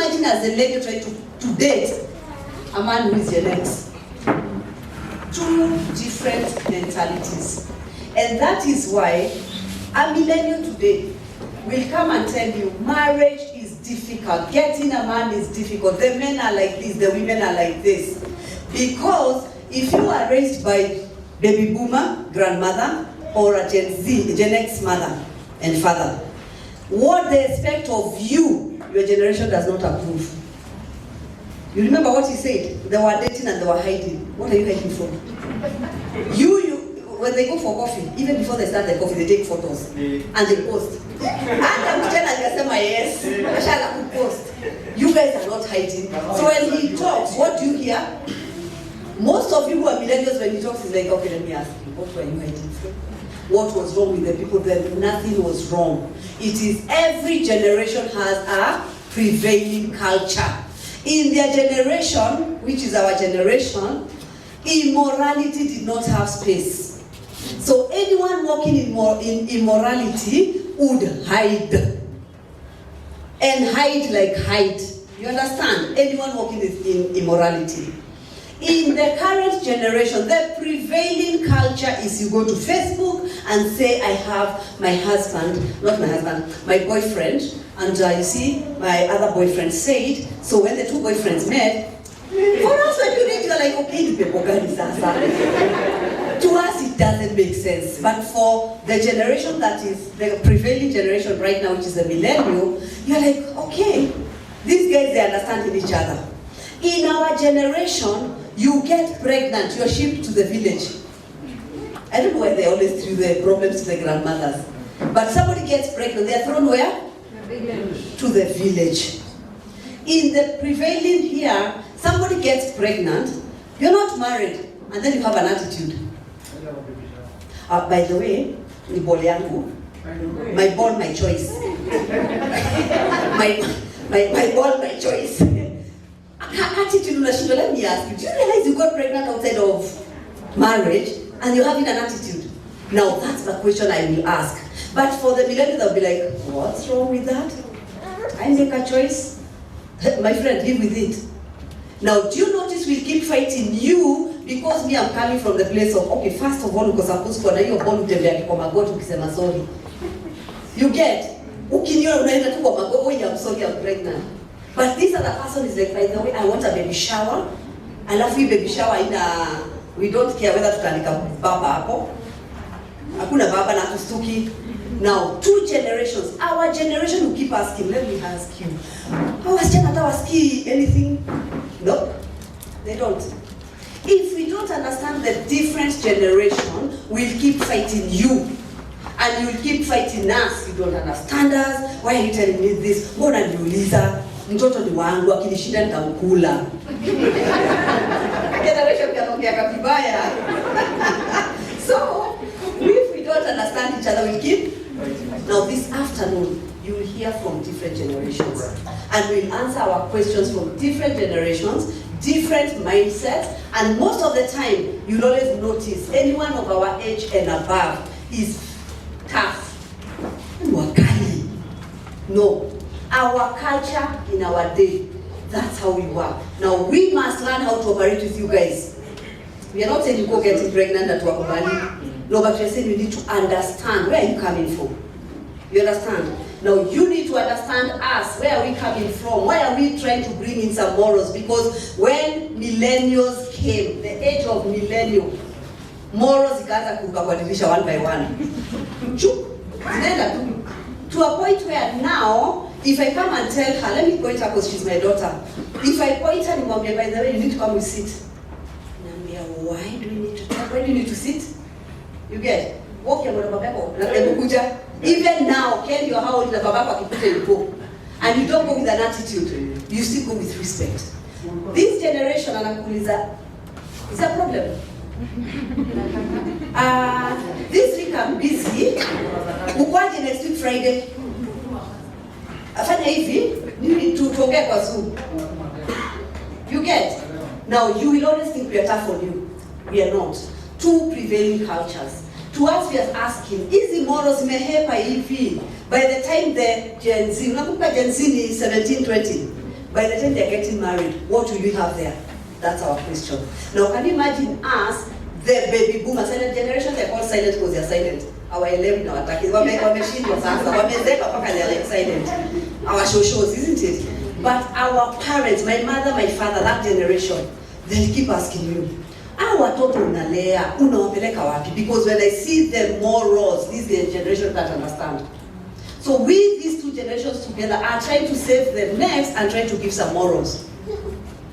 Imagine as a lady trying to date a man who is your next. Two different mentalities. And that is why a millennial today will come and tell you marriage is difficult. Getting a man is difficult. The men are like this, the women are like this. Because if you are raised by baby boomer, grandmother, or a Gen X mother and father, what they expect of you, your generation does not approve. You remember what he said? They were dating and they were hiding. What are you hiding from? When they go for coffee, even before they start the coffee, they take photos and they post. And I'm telling you, yes, I shall post. You guys are not hiding. So when he talks, what do you hear? Most of you who are millennials, when he talks, he's like, okay, let me ask you, what were you hiding from? What was wrong with the people then? Nothing was wrong. It is every generation has a prevailing culture. In their generation, which is our generation, immorality did not have space. So anyone walking in immorality would hide. And hide like hide. You understand? Anyone walking in immorality. In the current generation, the prevailing culture is you go to Facebook and say, I have my husband, not my husband, my boyfriend, and you see, my other boyfriend said, so when the two boyfriends met, for us when you read, you're like, okay, to us it doesn't make sense. But for the generation that is the prevailing generation right now, which is the millennial, you're like, okay, these guys, they understand each other. In our generation, you get pregnant, you're shipped to the village. I don't know why they always threw the problems to the grandmothers. But somebody gets pregnant, they're thrown where? The village. To the village. In the prevailing here, somebody gets pregnant, you're not married, and then you have an attitude. By the way, ni ball yangu. My ball, my choice. my ball, my choice. Attitude, let me ask you, do you realize you got pregnant outside of marriage and you're having an attitude? Now that's the question I will ask. But for the millennials, they'll be like, what's wrong with that? I make a choice. My friend, live with it. Now, do you notice we keep fighting you because me, I'm coming from the place of, okay, first of all, because I'm supposed to you're born to be sorry. You get, I'm sorry, I'm pregnant. But this other person is like, by the way, I want a baby shower. I love you baby shower in a, we don't care whether tutanika baba hapo. Hakuna baba na kustuki. Now, two generations. Our generation will keep asking, let me ask you. How was Janata anything? No, they don't. If we don't understand the different generation, we'll keep fighting you. And you'll keep fighting us. You don't understand us. Why are you telling me this? Mbona niuliza? Mtoto ni wangu akinishinda nitamkula. Generation yanaongea kabaya. So, if we don't understand each other, we'll keep. Now this afternoon, you will hear from different generations. And we'll answer our questions from different generations, different mindsets, and most of the time, you'll always notice anyone of our age and above is tough. Wakali. No. Our culture in our day, that's how we work. Now we must learn how to operate with you guys. We are not saying you go getting pregnant at work. No, but we are saying you need to understand where are you coming from. You understand? Now you need to understand us. Where are we coming from? Why are we trying to bring in some morals? Because when millennials came, the age of millennial, morals ikaanza kubadilisha one by one. To a point where now, if I come and tell her, let me point her because she's my daughter. If I point her, by the way, you need to come and sit. Why do you need to talk? Why do you need to sit? You get? Walk your mother. Even now, Ken, you're how old is the go. And you don't go with an attitude. You still go with respect. This generation, is a problem. This week I'm busy. Ukwaje next week Friday. Afanya hivi, need to forget kwa Zoom. You get? Now you will always think we are tough on you. We are not. Two prevailing cultures. To us we are asking, hizi morals zimehepa hivi. By the time the Gen Z, unakumbuka Gen Z ni 1720. By the time they're getting married, what will you have there? That's our question. Now, can you imagine us, the baby boomer silent generation? They're called silent because they're silent. Our 11 now attack is what machine was answer. What they're like silent. Our shows, isn't it? But our parents, my mother, my father, that generation, they'll keep asking you, our watoto unalea, unawapeleka wapi? Because when I see the morals, this generation can't understand. So we, these two generations together, are trying to save the next and trying to give some morals.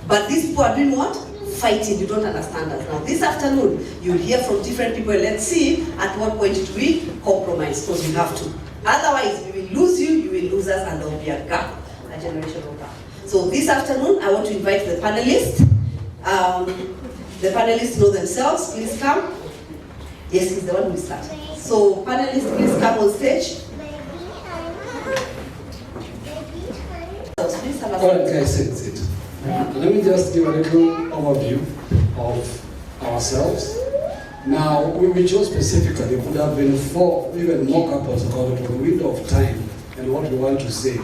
But these people are doing what? Fighting. You don't understand us. Now, this afternoon, you'll hear from different people. Let's see at what point it will compromise, because we have to. Otherwise, we will lose you, you will lose us, and there will be a gap, a generational gap. So this afternoon, I want to invite the panelists. The panelists know themselves. Please come. Yes, he's the one who will start. So panelists, please come on stage. All right, guys, sit. Let me just give a little overview of ourselves. Now, we chose specifically, it would have been 4, even more couples according to the window of time and what we want to say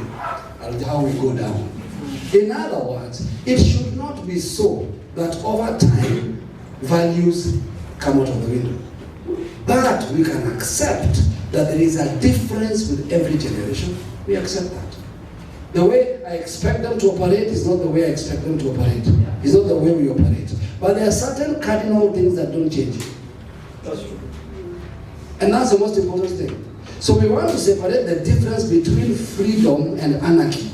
and how we go down. In other words, it should not be so that over time, values come out of the window. But we can accept that there is a difference with every generation. We accept that. The way I expect them to operate is not the way I expect them to operate. It's not the way we operate. But there are certain cardinal things that don't change. That's true. And that's the most important thing. So we want to separate the difference between freedom and anarchy.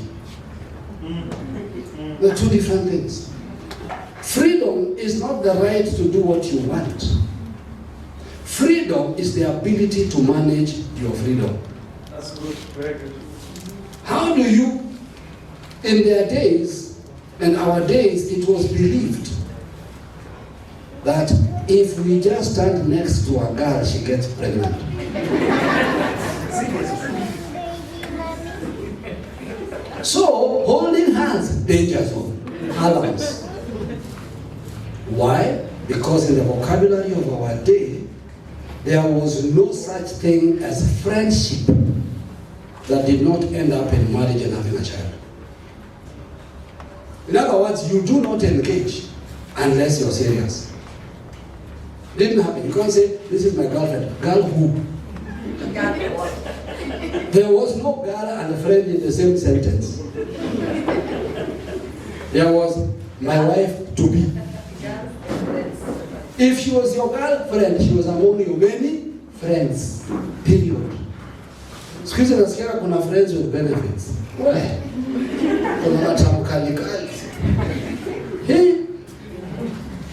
They're two different things. Freedom is not the right to do what you want. Freedom is the ability to manage your freedom. That's good, very good. How do you, in their days, and our days, it was believed that if we just stand next to a girl, she gets pregnant. So, holding hands, danger zone, alarms. Why? Because in the vocabulary of our day, there was no such thing as friendship that did not end up in marriage and having a child. In other words, you do not engage unless you're serious. Didn't happen. You can't say, this is my girlfriend. Girl who? There was no girl and friend in the same sentence. There was my wife to be. If she was your girlfriend, she was among your many friends. Period. Siku hizi nasikia kuna friends with benefits. Why? Kuna matamu kali kali. Hey,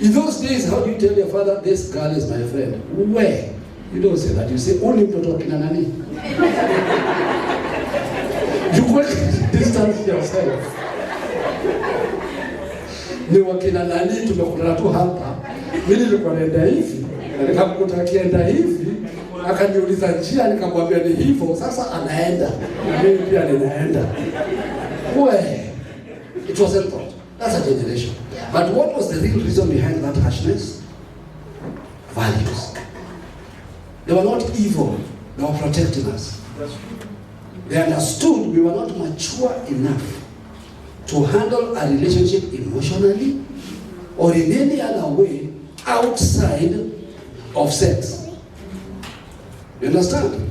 in those days, how do you tell your father, this girl is my friend? Where? You don't say that. You say, only mtoto kina nani. You quick distance yourself. Ni wakina nani tumekutana tu hapa. Mimi nilikuwa naenda hivi, na nikamkuta akienda hivi, akaniuliza njia, nikamwambia ni hivyo, sasa anaenda. Na mimi pia ninaenda. Where? It wasn't thought. That's a generation. But what was the real reason behind that harshness? Values. They were not evil. They were protecting us. They understood we were not mature enough to handle a relationship emotionally or in any other way outside of sex. You understand?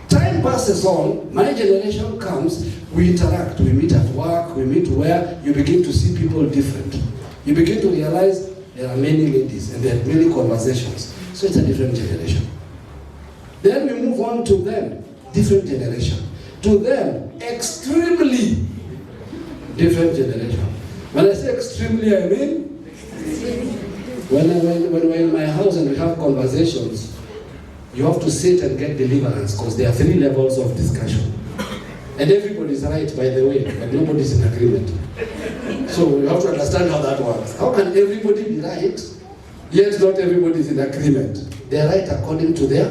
Time passes on, my generation comes, we interact, we meet at work, we meet where you begin to see people different. You begin to realize there are many ladies and there are many conversations. So it's a different generation. Then we move on to them, different generation. To them, extremely different generation. When I say extremely, I mean when we're in my house and we have conversations, you have to sit and get deliverance because there are 3 levels of discussion. And everybody's right, by the way, but nobody's in agreement. So you have to understand how that works. How can everybody be right, yet not everybody's in agreement? They're right according to their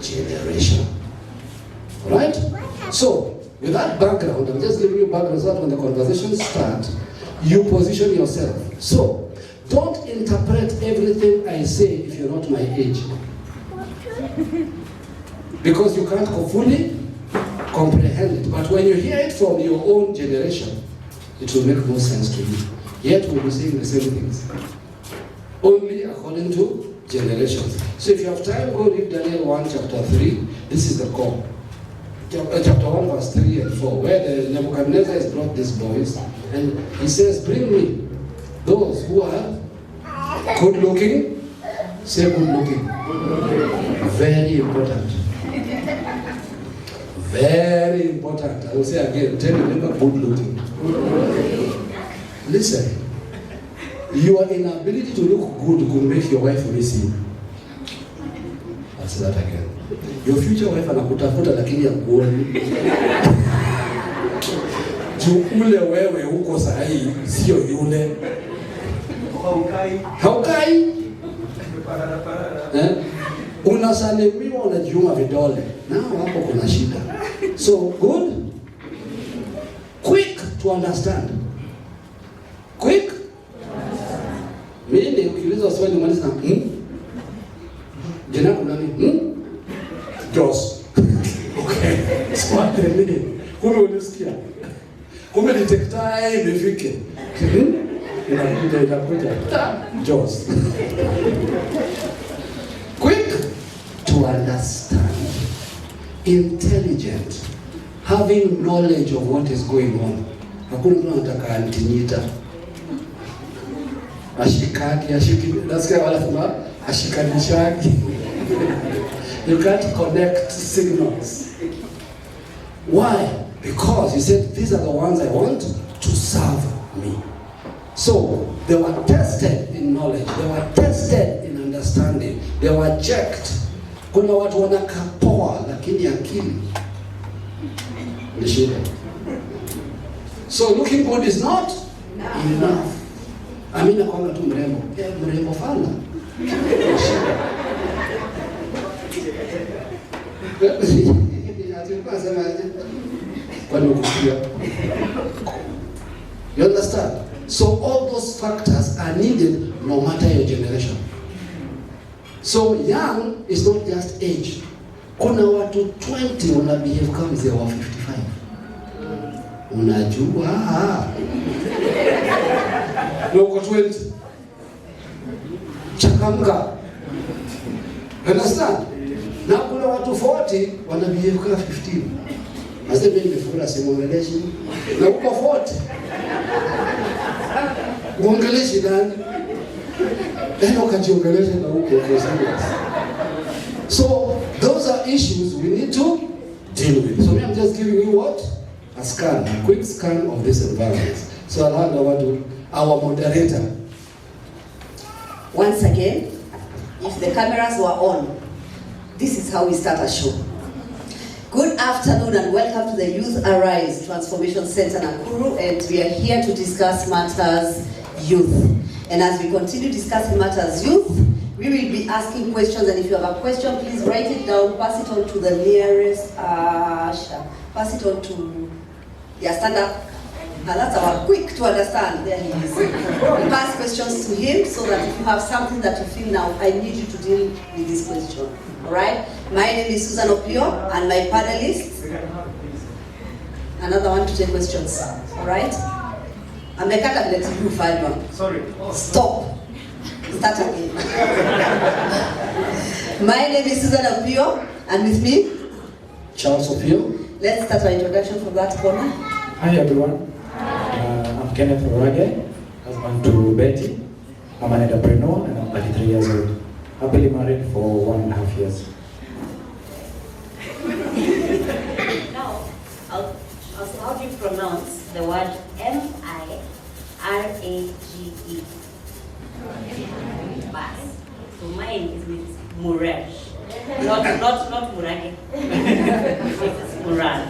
generation. Right? So, with that background, I'm just giving you background so that when the conversations start, you position yourself. So, don't interpret everything I say if you're not my age. Because you can't fully comprehend it. But when you hear it from your own generation, it will make no sense to you. Yet we'll be saying the same things. Only according to generations. So if you have time, go read Daniel 1 chapter 3. This is the core. Chapter 1 verse 3 and 4, where the Nebuchadnezzar has brought these boys, and he says, bring me those who are good looking. Say good looking. Very important. Very important. I will say again, tell your neighbor, good looking. Listen, your inability to look good will make your wife miss you. I'll say that again. Your future wife anakutafuta lakini hakuoni. Ule wewe huko sahi sio yule. Haukai. Unasalimiwa unajiuma vidole. Nao hapo kuna shida. So good. Quick to understand. Quick. Mimi ukiuliza swali nimaliza jina kuna nini? Jos. Okay. Swali nini? Kumbe unisikia. Kumbe detector imefike. Inakuja. Jos. Quick to understand. Intelligent. Having knowledge of what is going on. Hakuna mtu anataka antinyita. Nasikia wala kama ashikanishaji. You can't connect signals. Why? Because he said, these are the ones I want to serve me. So, they were tested in knowledge. They were tested in understanding. They were checked. Kuna watu wanakapoa, lakini akili ni shida. So, looking good is not enough. Amina kwamba tu mrembo. Mrembo fana. You understand? So all those factors are needed no matter your generation. So young is not just age. Kuna watu 20 wana behave kama mzee wa 55. Unajua? Uko 20. Changamka. Understand? Na kuna watu 40 wana behave kama 15. Hasa mimi nimefura simuongeleshi. Na uko 40. Uongeleshi nani? Ndio ukajiongelesha na uko serious. So those are issues we need to deal with. So I'm just giving you what? A scan, a quick scan of this environment. So I'll hand over to our moderator. Once again, if the cameras were on, this is how we start a show. Good afternoon and welcome to the Youth Arise Transformation Center Nakuru, and we are here to discuss matters youth. And as we continue discussing matters youth, we will be asking questions, and if you have a question, please write it down, pass it on to the nearest pass it on to stand up. And that's our quick to understand. There he is. We pass questions to him so that if you have something that you feel now, I need you to deal with this question. Alright? My name is Susan OPIYO and my panelists. Another one to take questions. Alright? Amekata vile tibu fanywa. Sorry. Stop. Start again. My name is Susan OPIYO, and with me, Charles OPIYO. Let's start our introduction from that corner. Hi everyone, I'm Kenneth Orage, husband to Betty. I'm an entrepreneur and I'm 33 years old. Happily married for 1.5 years. Now, also how do you pronounce the word M-I-R-A-G-E? Bas. So mine is with Muraj. Not Murage. It's Muraj.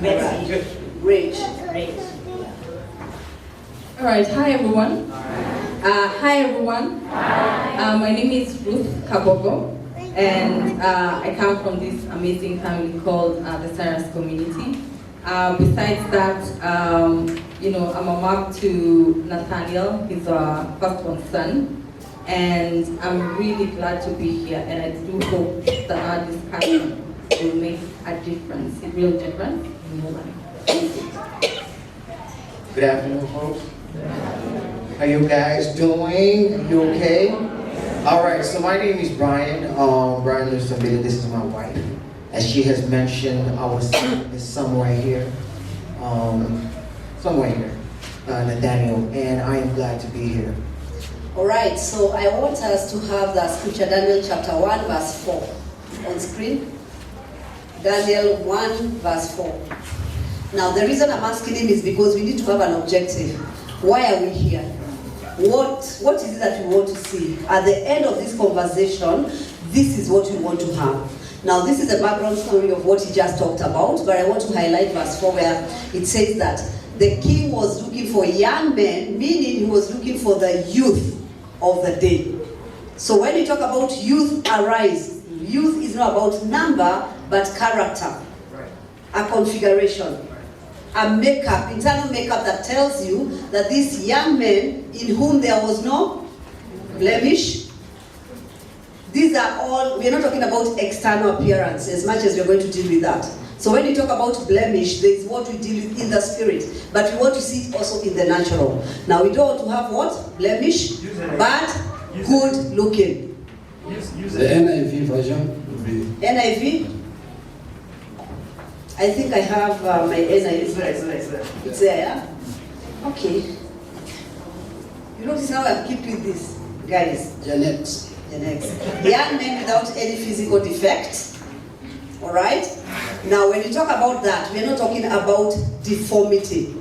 Betty. Rage. All right. Hi everyone. Hi everyone. My name is Ruth Kabogo, and I come from this amazing family called the Cyrus community. Besides that, I'm a mom to Nathaniel. He's our firstborn son. And I'm really glad to be here, and I do hope that our discussion will make a difference, a real difference in your life. Good afternoon, folks. How you guys doing? You okay? All right, so my name is Brian. Brian Lusambida, this is my wife. As she has mentioned, our son is somewhere here. Nathaniel, and I am glad to be here. All right, so I want us to have the scripture, Daniel chapter 1, verse 4 on screen. Daniel 1, verse 4. Now, the reason I'm asking him is because we need to have an objective. Why are we here? What is it that we want to see? At the end of this conversation, this is what we want to have. Now, this is a background story of what he just talked about, but I want to highlight verse 4 where it says that the king was looking for young men, meaning he was looking for the youth of the day. So when we talk about youth arise, youth is not about number, but character, a configuration, a makeup, internal makeup that tells you that these young men in whom there was no blemish. These are all, we're not talking about external appearance as much as we're going to deal with that. So when we talk about blemish, there is what we deal with in the spirit, but we want to see it also in the natural. Now we don't want to have what? Blemish, but good looking. The NIV version would be... NIV? I think I have my NIV. It's there, yeah? Okay. You notice how I keep with this, guys? Janet. The next. Young men without any physical defect. All right? Now, when you talk about that, we're not talking about deformity.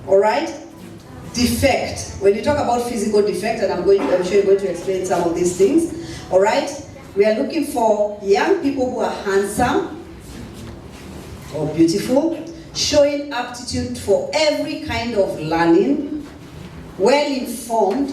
All right? Defect. When you talk about physical defect, and I'm sure you're going to explain some of these things. All right? We are looking for young people who are handsome or beautiful, showing aptitude for every kind of learning, well-informed,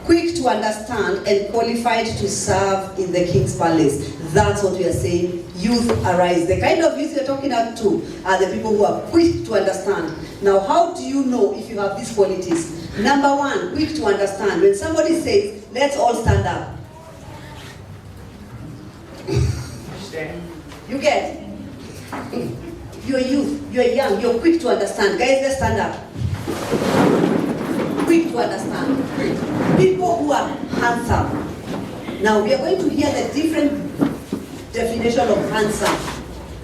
quick to understand, and qualified to serve in the king's palace. That's what we are saying, youth arise. The kind of youth we're talking about to are the people who are quick to understand. Now, how do you know if you have these qualities? Number one, quick to understand. When somebody says, let's all stand up. You get? You're youth, you're young, you're quick to understand. Guys, let's stand up. Quick to understand. People who are handsome. Now we are going to hear the different definition of handsome.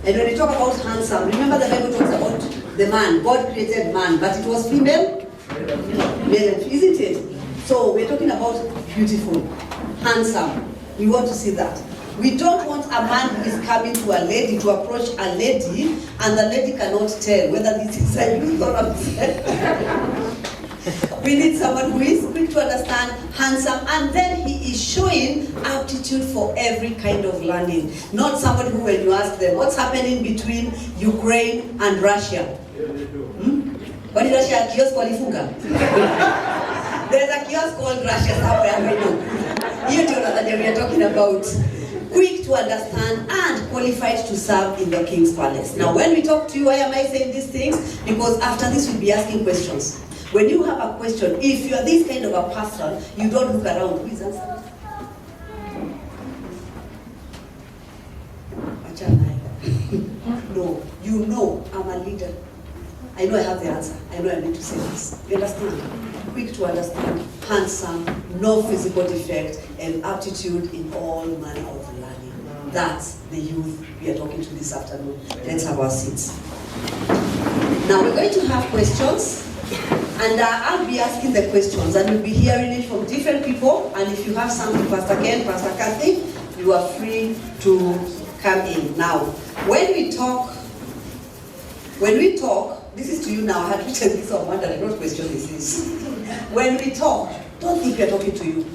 And when we talk about handsome, remember the Bible talks about the man. God created man, but it was female? Male, isn't it? So we're talking about beautiful, handsome. We want to see that. We don't want a man who is coming to a lady, to approach a lady, and the lady cannot tell whether this is a youth or upset. We need someone who is quick to understand, handsome, and then he is showing aptitude for every kind of learning. Not somebody who, when you ask them, what's happening between Ukraine and Russia? What is Russia? Kiosk walifunga? There's a kiosk called Russia somewhere, I know. You don't know that we are talking about. Quick to understand and qualified to serve in the king's palace. Now, when we talk to you, why am I saying these things? Because after this, we'll be asking questions. When you have a question, if you're this kind of a person, you don't look around. Who is answering? No, you know I'm a leader. I know I have the answer. I know I need to say this. You understand? Quick to understand, handsome, no physical defect, and aptitude in all manner of learning. That's the youth we are talking to this afternoon. Let's have our seats. Now we're going to have questions, and I'll be asking the questions, and you'll be hearing it from different people. And if you have something, Pastor Ken, Pastor Kathy, you are free to come in. Now, when we talk, this is to you now. I had written this on one that I don't question this. When we talk, don't think we're talking to you.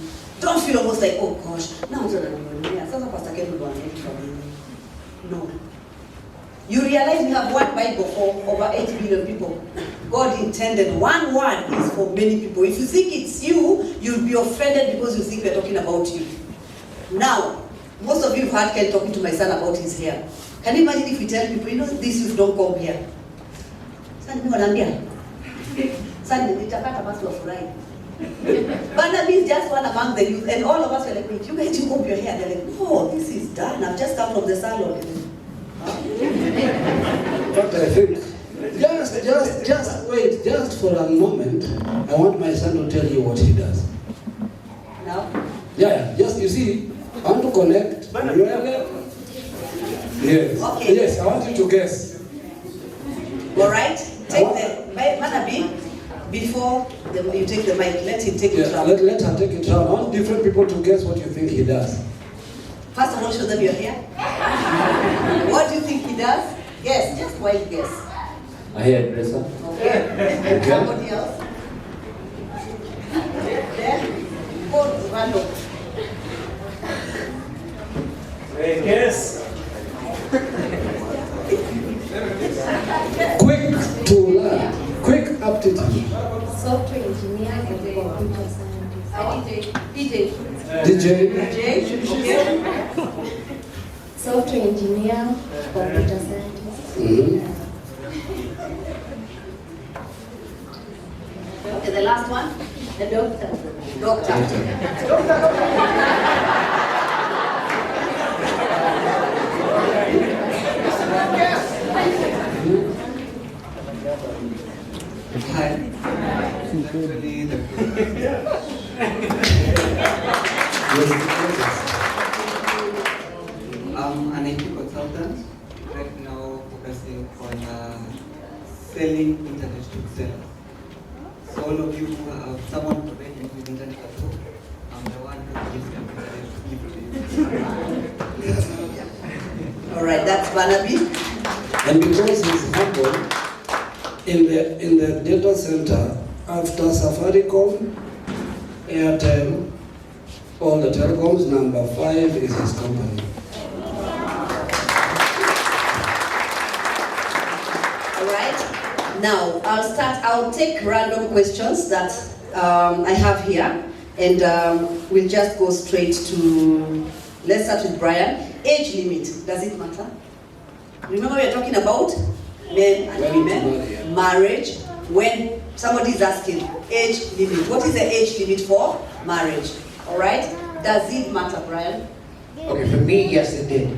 Don't feel almost like, oh gosh, now Pastor Ken will from me. No. You realize we have one Bible for over 8 billion people. God intended one word is for many people. If you think it's you, you'll be offended because you think we're talking about you. Now, most of you have heard Ken talking to my son about his hair. Can you imagine if we tell people, you know, this youth don't come here? Barnaby is just one among the youth, and all of us were like, wait, you guys, you comb your hair? They're like, no, this is done. I've just come from the salon. But I think, just just wait, just for a moment. I want my son to tell you what he does. Now? Yeah, just, you see, I want to connect. Yes. Okay. Yes, I want you to guess. All right? Take the Manabi, before you take the mic, let him take it round. Let her take it round. I want different people to guess what you think he does. First of all, show them your hair. What do you think he does? Yes, just wild guess. A hairdresser. Okay. Somebody else? Then, go random. Yes. Quick to learn. Quick aptitude. Software engineer and computer scientist. DJ. Okay. Software engineer, computer scientist. Mm-hmm. Okay, the last one? A doctor. Doctor. Hi. Actually, I'm an IT consultant right now, focusing on selling internet to sellers. So all of you who have someone already with internet at home, I'm the one who gives them internet to give. All right, that's Banabi. And because he's humble, in the data center, after Safaricom, Airtel, all the telecoms, number 5 is his company. All right. Now, I'll take random questions that I have here, and we'll just go straight to, let's start with Brian. Age limit, does it matter? Remember we are talking about men and women, marriage. When somebody is asking age limit, what is the age limit for marriage? All right? Does it matter, Brian? Okay, for me, yes, it did.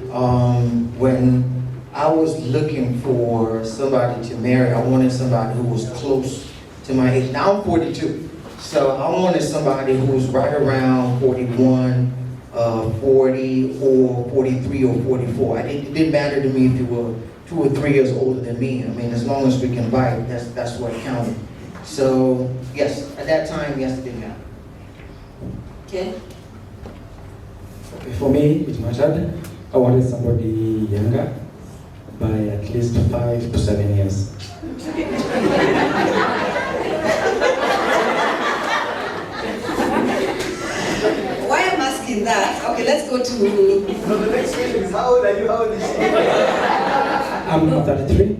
When I was looking for somebody to marry, I wanted somebody who was close to my age. Now I'm 42, so I wanted somebody who was right around 41, 40, or 43, or 44. It didn't matter to me if you were 2 or 3 years older than me. I mean, as long as we can bite, that's what counted. So, yes, at that time, yes, it did matter. Okay. For me, it mattered. I wanted somebody younger by at least 5 to 7 years. Why I'm asking that? Okay, let's go to. So the next question is, how old are you? How old is she? I'm 33.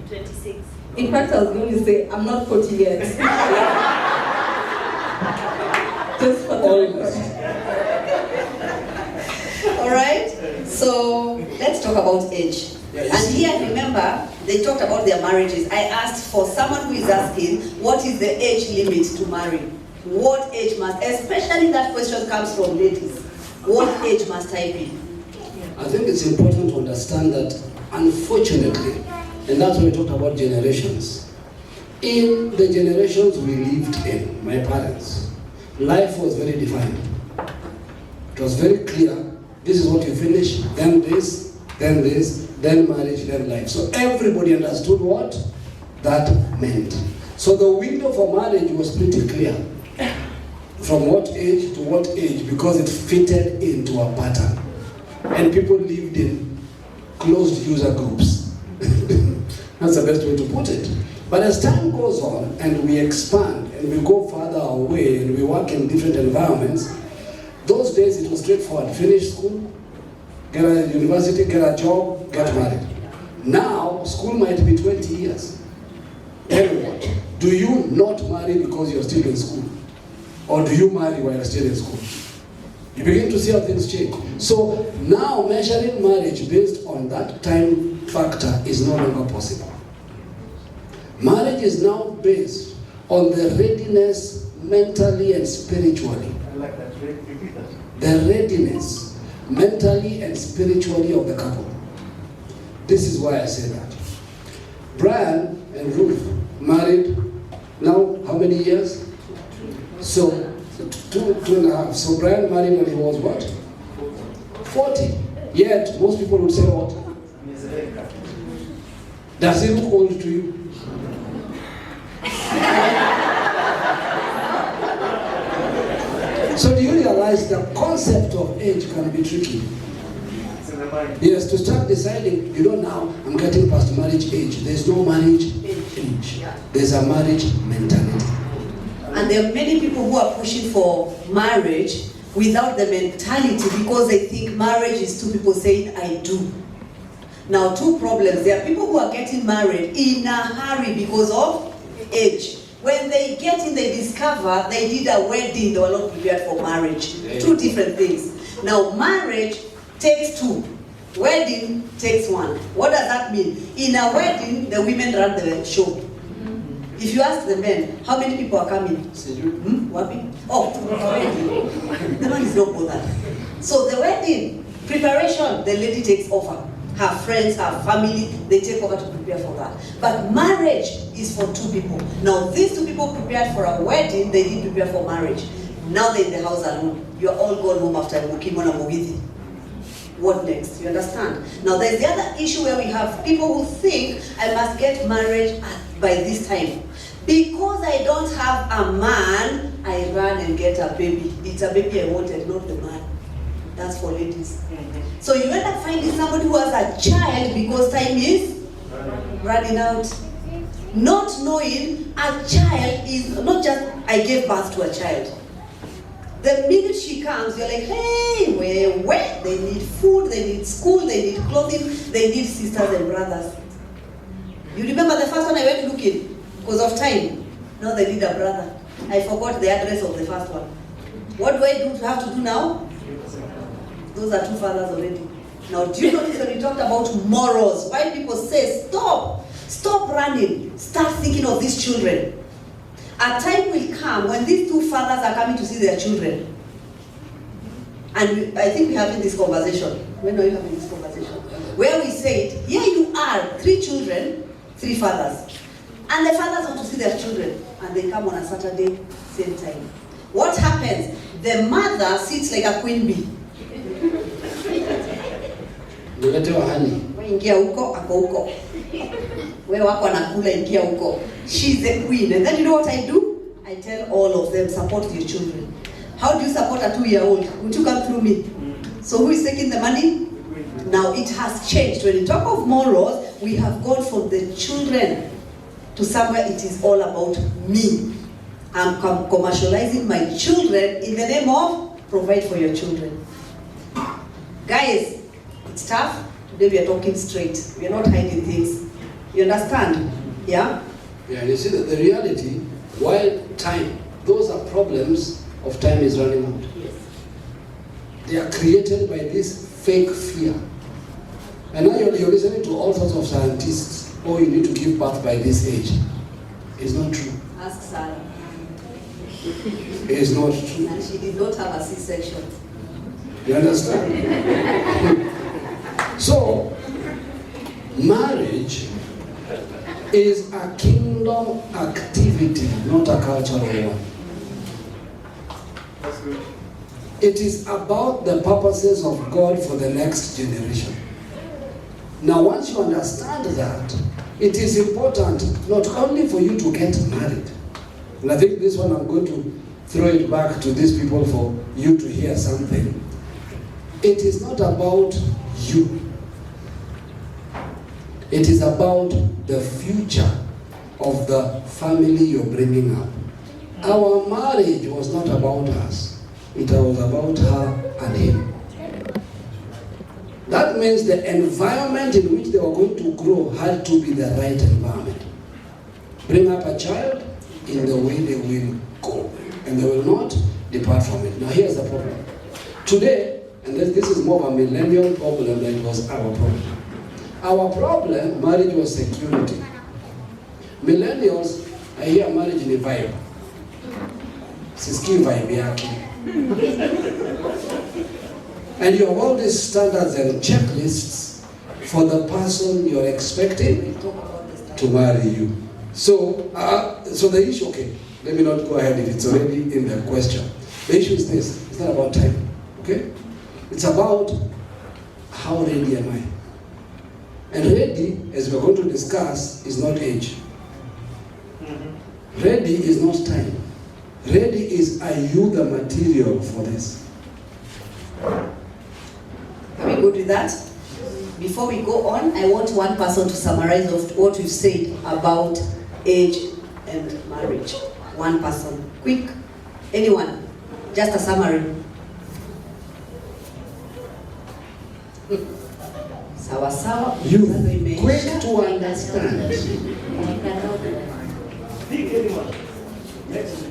26. In fact, I was going to say, I'm not 40 yet. Just for the record. All right. So let's talk about age. And here, remember, they talked about their marriages. I asked for someone who is asking, what is the age limit to marry? What age must, especially that question comes from ladies. What age must I be? I think it's important to understand that, unfortunately, and that's when we talked about generations. In the generations we lived in, my parents, life was very defined. It was very clear. This is what you finish, then this, then marriage, then life. So everybody understood what that meant. So the window for marriage was pretty clear. From what age to what age, because it fitted into a pattern. And people lived in closed user groups. That's the best way to put it. But as time goes on and we expand and we go further away and we work in different environments, those days it was straightforward. Finish school, get a university, get a job, get married. Now, school might be 20 years. Then what? Do you not marry because you're still in school? Or do you marry while you're still in school? You begin to see how things change. So now measuring marriage based on that time factor is no longer possible. Marriage is now based on the readiness mentally and spiritually. I like that. Repeat that. The readiness mentally and spiritually of the couple. This is why I say that. Brian and Ruth married now how many years? So two and a half. So Brian married when he was what? 40. Yet most people would say what? Does he look old to you? So do you realize the concept of age can be tricky? Yes, to start deciding, you know, now I'm getting past marriage age. There's no marriage age. There's a marriage mentality. And there are many people who are pushing for marriage without the mentality because they think marriage is two people saying, I do. Now, two problems. There are people who are getting married in a hurry because of age. When they get in, they discover they did a wedding, they were not prepared for marriage. Two different things. Now, marriage takes two. Wedding takes one. What does that mean? In a wedding, the women run the show. If you ask the men, how many people are coming? Wapi? Oh, the man is not bothered. So the wedding preparation, the lady takes over. Her friends, her family, they take over to prepare for that. But marriage is for two people. Now these two people prepared for a wedding, they didn't prepare for marriage. Now they're in the house alone. You're all gone home after Mukimo na Mugithi. What next? You understand? Now there's the other issue where we have people who think I must get married by this time. Because I don't have a man, I run and get a baby. It's a baby I wanted, not the man. That's for ladies. So you end up finding somebody who has a child because time is running out. Not knowing a child is not just I gave birth to a child. The minute she comes, you're like, hey, where? They need food, they need school, they need clothing, they need sisters and brothers. You remember the first one I went looking because of time? Now they need a brother. I forgot the address of the first one. What do I have to do now? Those are two fathers already. Now, do you notice when we talked about morals, why people say, stop running, start thinking of these children. A time will come when these two fathers are coming to see their children. And I think we're having this conversation. When are you having this conversation? Where we said, here you are, 3 children, 3 fathers. And the fathers want to see their children. And they come on a Saturday, same time. What happens? The mother sits like a queen bee. Ingia huko, ako huko. Wewe wako anakula, ingia huko. She's the queen. And then you know what I do? I tell all of them, support your children. How do you support a 2-year-old? Would you come through me? So who is taking the money? Now it has changed. When you talk of morals, we have gone from the children to somewhere it is all about me. I'm commercializing my children in the name of provide for your children. Guys, it's tough. Today we are talking straight. We are not hiding things. You understand? Yeah? Yeah, you see that the reality, while time, those are problems of time is running out. Yes. They are created by this fake fear. And now you're listening to all sorts of scientists, oh, you need to give birth by this age. It's not true. Ask Sarah. It's not true. And she did not have a C-section. You understand? So, marriage is a kingdom activity, not a cultural one. That's good. It is about the purposes of God for the next generation. Now, once you understand that, it is important not only for you to get married, and I think this one I'm going to throw it back to these people for you to hear something. It is not about you. It is about the future of the family you're bringing up. Our marriage was not about us. It was about her and him. That means the environment in which they were going to grow had to be the right environment. Bring up a child in the way they will go, and they will not depart from it. Now here's the problem. Today, and this is more of a millennial problem than it was our problem. Our problem, marriage was security. Millennials, I hear marriage in a vibe. Siski vibe yake. And you have all these standards and checklists for the person you're expecting to to marry you. So, so the issue, okay, let me not go ahead if it's already in the question. The issue is this, it's not about time, okay? It's about how ready am I? And ready, as we're going to discuss, is not age. Ready is not time. Ready is, are you the material for this? Are we good with that? Before we go on, I want one person to summarize of what we've said about age and marriage. One person. Quick. Anyone? Just a summary. Sawa sawa. You, Sasa imeisha. quick to understand. Pick anyone. Next.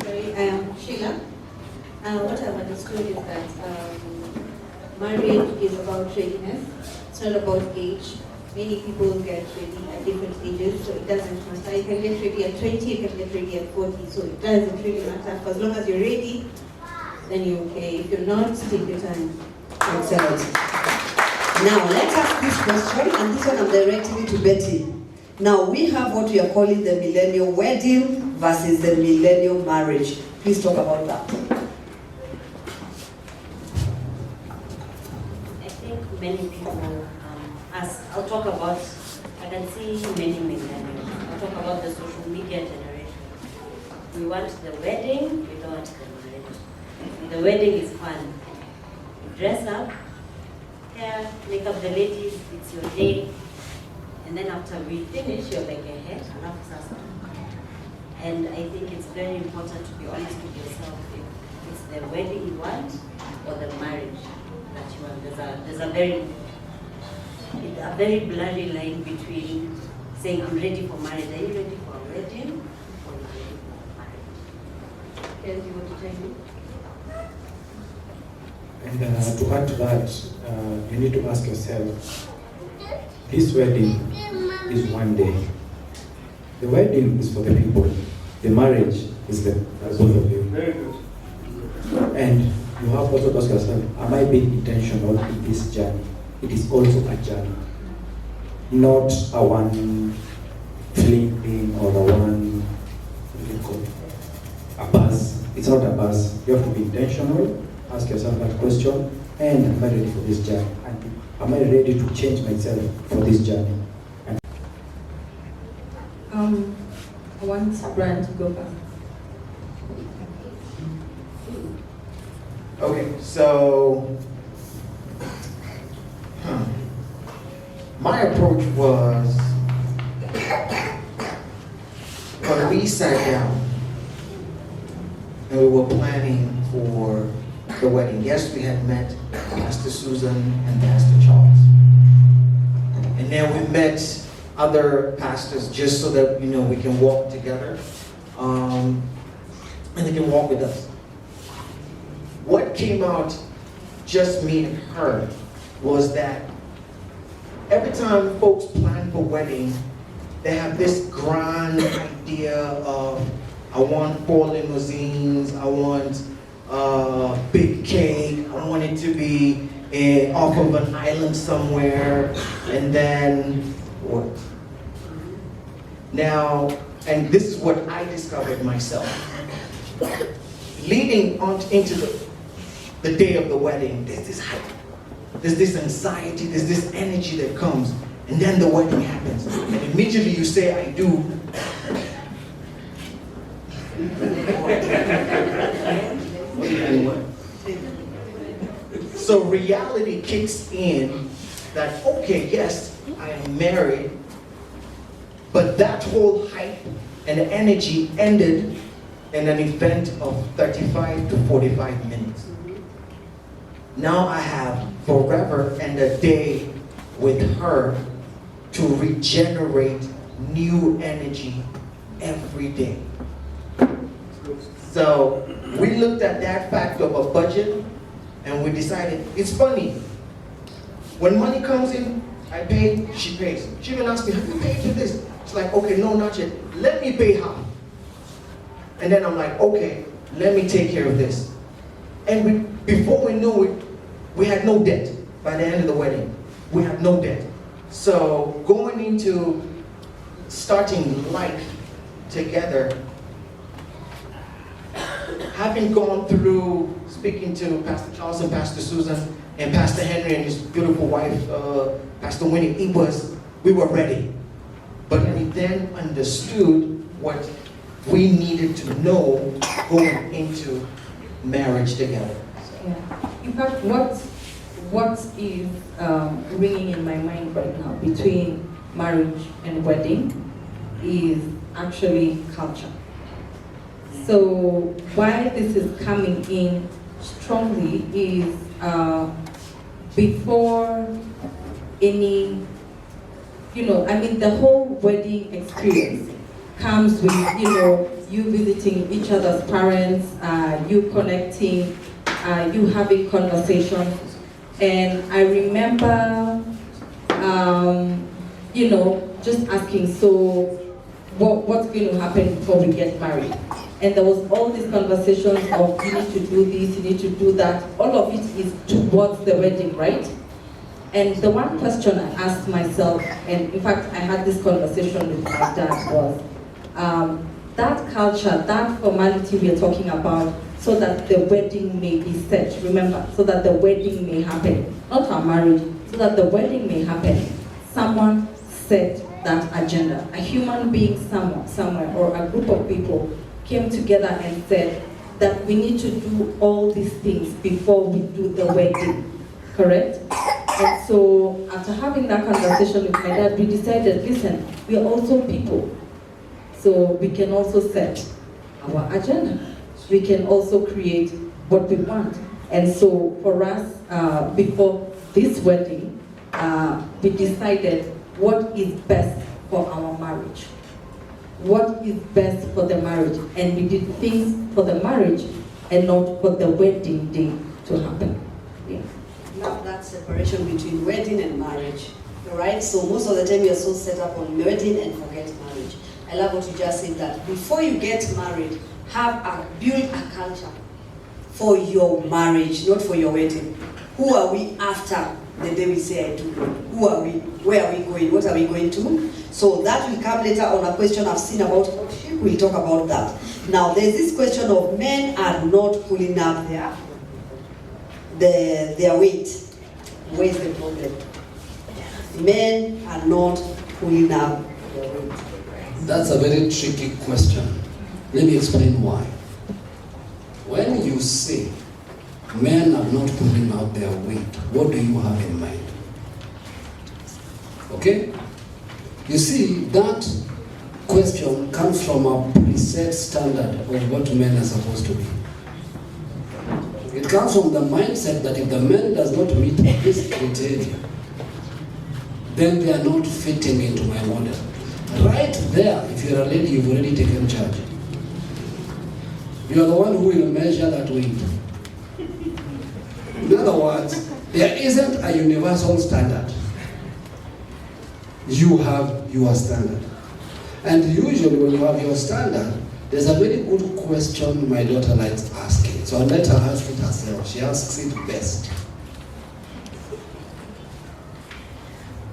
Sorry, I am Sheila. What I've understood is that marriage is about readiness. It's not about age. Many people get ready at different ages, so it doesn't matter. You can get ready at 20, you can get ready at 40, so it doesn't really matter. For as long as you're ready, then you're okay. If you're not, take your time. Excellent. Now, let's ask this question, and this one I'm directing it to Betty. Now, we have what we are calling the millennial wedding versus the millennial marriage. Please talk about that. I think many people, I'll talk about, I can see many millennials. I'll talk about the social media generation. We want the wedding, we don't want the marriage. The wedding is fun. You dress up, hair, make up the ladies, it's your day. And then after we finish, you're like a head, enough sasa. And I think it's very important to be honest with yourself. If it's the wedding you want or the marriage that you want. There's a very blurry line between saying I'm ready for marriage. Are you ready for a wedding or are you ready for marriage? Yes, you want to tell me? And to add to that, you need to ask yourself, this wedding is one day. The wedding is for the people. The marriage is the both of you. Very good. And you have also to ask yourself, am I being intentional in this journey? It is also a journey, not a one fling thing or a one, what do you call it? A buzz. It's not a buzz. You have to be intentional. Ask yourself that question. And am I ready for this journey? And am I ready to change myself for this journey? And I want Brian to go first. Okay, so my approach was when we sat down and we were planning for the wedding. Yes, we had met Pastor Susan and Pastor Charles. And then we met other pastors just so that, you know, we can walk together and they can walk with us. What came out, just me and her, was that every time folks plan for wedding, they have this grand idea of, I want 4 limousines, I want a big cake, I want it to be off of an island somewhere, and then what? Now, and this is what I discovered myself. Leading on into the day of the wedding, there's this hype, there's this anxiety, there's this energy that comes, and then the wedding happens. And immediately you say, I do. So reality kicks in that, okay, yes, I am married, but that whole hype and energy ended in an event of 35 to 45 minutes. Now I have forever and a day with her to regenerate new energy every day. So we looked at that fact of a budget and we decided, it's funny, when money comes in, I pay, she pays. She even asked me, have you paid for this? It's like, okay, no, not yet. Let me pay half. And then I'm like, okay, let me take care of this. And before we knew it, we had no debt. by the end of the wedding. We had no debt. So going into starting life together, having gone through speaking to Pastor Charles and Pastor Susan and Pastor Henry and his beautiful wife, Pastor Winnie, we were ready. But we then understood what we needed to know going into marriage together. Yeah. In fact, what is ringing in my mind right now between marriage and wedding is actually culture. So why this is coming in strongly is before any, the whole wedding experience comes with, you visiting each other's parents, you connecting, you having conversations. And I remember, just asking, so what's going to happen before we get married? And there was all these conversations of, you need to do this, you need to do that. All of it is towards the wedding, right? And the one question I asked myself, and in fact I had this conversation with my dad, was that culture, that formality we are talking about, so that the wedding may be set, remember, so that the wedding may happen, not our marriage, so that the wedding may happen. Someone set that agenda. A human being somewhere, or a group of people came together and said that we need to do all these things before we do the wedding, correct? And so after having that conversation with my dad, we decided, listen, we are also people. So we can also set our agenda. We can also create what we want. And so for us, before this wedding, we decided what is best for our marriage. What is best for the marriage? And we did things for the marriage and not for the wedding day to happen. Yeah. Love that separation between wedding and marriage. All right? So most of the time you're so set up on wedding and forget marriage. I love what you just said, that before you get married, build a culture for your marriage, not for your wedding. Who are we after the day we say I do? Who are we? Where are we going? What are we going to? So that will come later on, a question I've seen about courtship. We'll talk about that. Now there's this question of men are not pulling up their weight. Where's the problem? Men are not pulling up their weight. That's a very tricky question. Let me explain why. When you say men are not pulling out their weight, what do you have in mind? Okay? You see, that question comes from a preset standard of what men are supposed to be. It comes from the mindset that if the man does not meet this criteria, then they are not fitting into my model. Right there, if you're a lady, you've already taken charge. You are the one who will measure that weight. In other words, there isn't a universal standard. You have your standard. And usually when you have your standard, there's a very good question my daughter likes asking. So I'll let her ask it herself. She asks it best.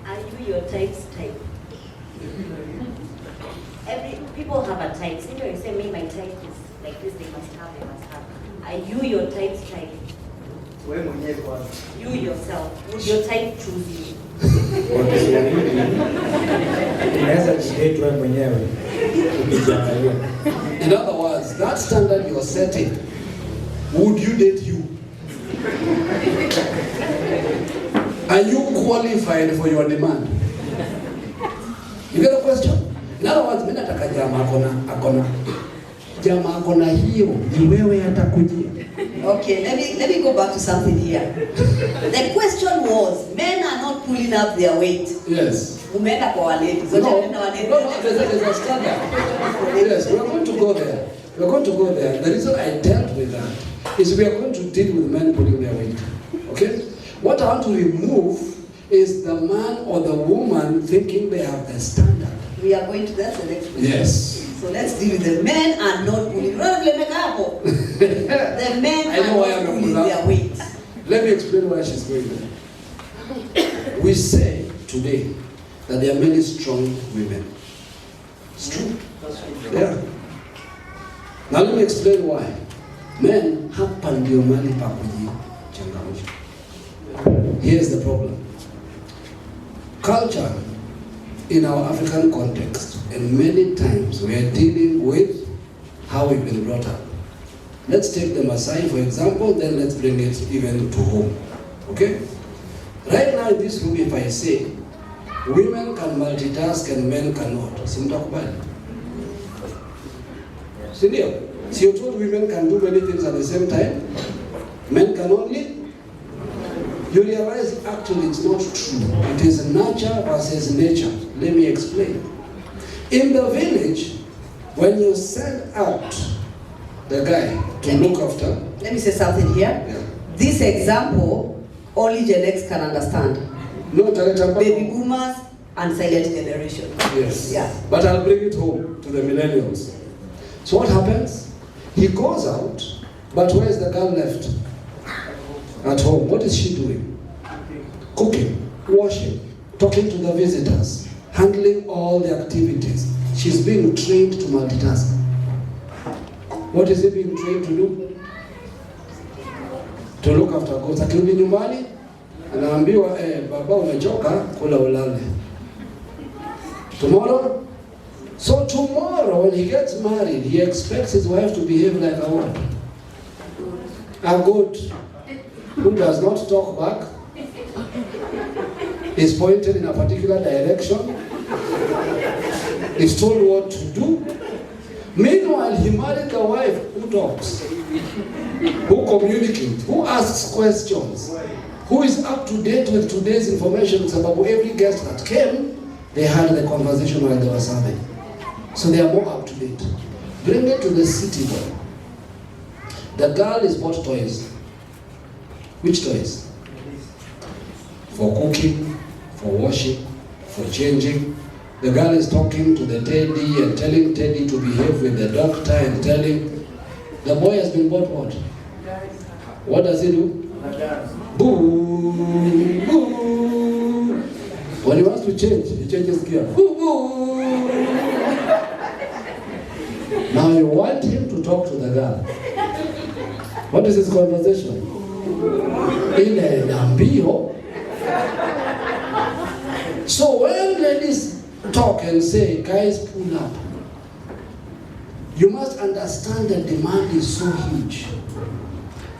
Are you your type's type? People have a type. So you say, me, my type is like this, they must have. Are you your type's type? You yourself, would your type choose you? In other words, that standard you're setting, would you date you? Are you qualified for your demand? You get a question? In other words, mimi nataka jamaa akona hiyo, ni wewe atakujia. Okay, let me go back to something here. The question was, men are not pulling up their weight. Yes. Umeenda kwa waledi. No, there's a standard. Yes, we are going to go there. We are going to go there. The reason I dealt with that is we are going to deal with men pulling their weight. Okay? What I want to remove is the man or the woman thinking they have the standard. We are going to that the next question. Yes. So let's deal with the men are not pulling. The men are not pulling their weight. Let me explain why she's going there. We say today that there are many strong women. It's true. Yeah. Now let me explain why. Men hapa ndio mali pa kujichangamsha. Here's the problem. Culture in our African context, and many times we are dealing with how we've been brought up. Let's take the Maasai for example, then let's bring it even to home. Okay? Right now in this room, if I say women can multitask and men cannot, simtakubali. Sindio? So you told women can do many things at the same time, men can only. You realize actually it's not true. It is nurture versus nature. Let me explain. In the village, when you send out the guy to look after. Let me say something here. Yeah. This example, only Gen X can understand. No, baby boomers and silent generation. Yes. Yeah. But I'll bring it home to the millennials. So what happens? He goes out, but where is the girl left? At home. What is she doing? Cooking, washing, talking to the visitors, handling all the activities. She's being trained to multitask. What is he being trained to do? To look after goats. Akirudi nyumbani, anaambiwa, baba umechoka, kula ulale. Tomorrow? So tomorrow when he gets married, he expects his wife to behave like a what? A goat who does not talk back, is pointed in a particular direction, is told what to do. Meanwhile, he married a wife who talks, who communicates, who asks questions, who is up to date with today's information. About every guest that came, they had the conversation while they were serving. So they are more up to date. Bring it to the city boy. The girl is bought toys. Which toys? For cooking, for washing, for changing. The girl is talking to the teddy and telling Teddy to behave with the doctor and telling. The boy has been bought what? What does he do? Boo, boo. When he wants to change, he changes gear. Boo, boo. Now you want him to talk to the girl. What is his conversation? Ile nambio. So when ladies talk and say, guys, pull up, you must understand that demand is so huge.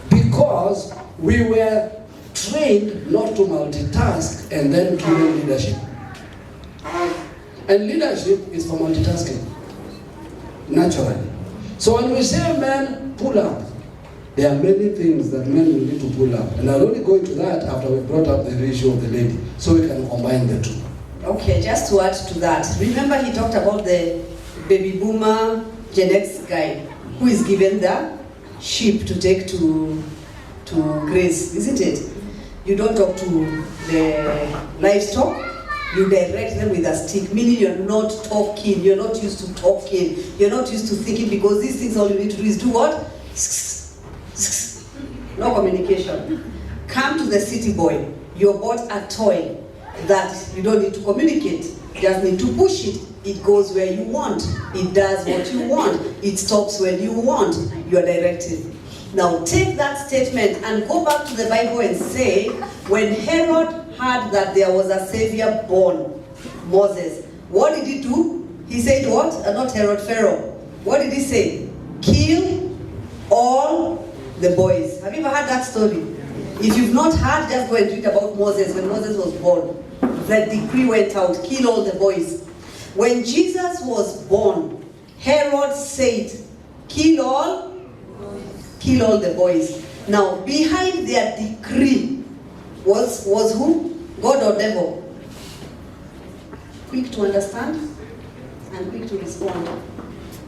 Because we were trained not to multitask and then given leadership. And leadership is for multitasking, naturally. So when we say men, pull up, there are many things that men will need to pull up. And I'll only go into that after we brought up the issue of the lady, so we can combine the two. Okay, just to add to that, remember he talked about the baby boomer Gen X guy who is given the sheep to take to graze, isn't it? You don't talk to the livestock, you direct them with a stick, meaning you're not talking, you're not used to talking, you're not used to thinking, because these things all you need to do is do what? No communication. Come to the city boy, you're bought a toy that you don't need to communicate, you just need to push it. It goes where you want, it does what you want, it stops when you want, you're directed. Now take that statement and go back to the Bible and say, when Herod heard that there was a savior born, Moses, what did he do? He said what? Not Herod, Pharaoh. What did he say? Kill all the boys. Have you ever heard that story? If you've not heard, just go and read about Moses. When Moses was born, the decree went out, kill all the boys. When Jesus was born, Herod said, kill all the boys. Now, behind their decree was who? God or devil? Quick to understand and quick to respond.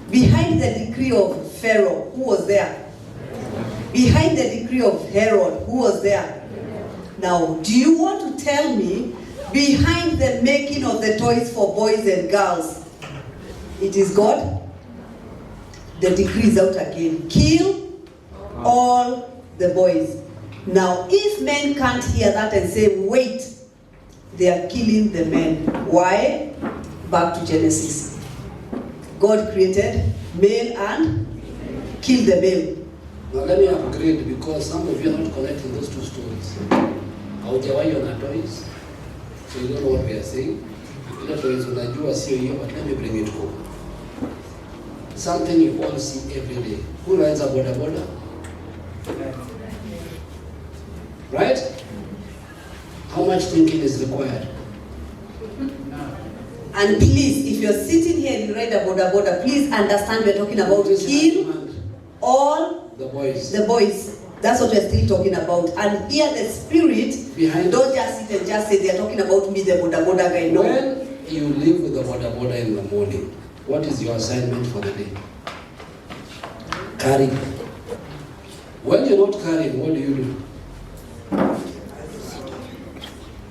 Behind the decree of Pharaoh, who was there? Behind the decree of Herod, who was there? Now, do you want to tell me, behind the making of the toys for boys and girls, it is God? The decree is out again. Kill all the boys. Now, if men can't hear that and say, wait, they are killing the men. Why? Back to Genesis. God created male and killed the male. Now let me upgrade, because some of you are not connecting those two stories. Haujawahi ona toys, so you don't know what we are saying. Ile toys unajua sio hiyo, but let me bring it home. Something you all see every day. Who rides a boda boda? Right? How much thinking is required? And please, if you're sitting here and you ride a boda boda, please understand we're talking about kill all the boys. The boys. That's what we're still talking about. And here the spirit Behind. Don't just sit and just say they're talking about me, the boda boda guy. No. When you live with the boda boda in the morning, what is your assignment for the day? Carry. When you're not carrying, what do?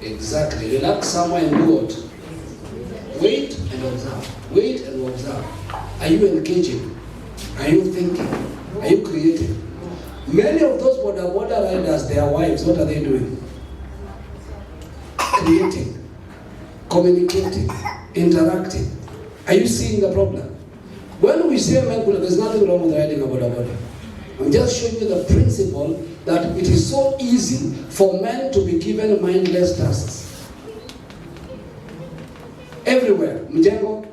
Exactly. Relax somewhere and do what? Wait and observe. Wait and observe. Are you engaging? Are you thinking? Are you creating? Many of those boda boda riders, their wives, what are they doing? Creating, communicating, interacting. Are you seeing the problem? When we say men, there's nothing wrong with riding a boda boda. I'm just showing you the principle that it is so easy for men to be given mindless tasks. Everywhere. Mjengo.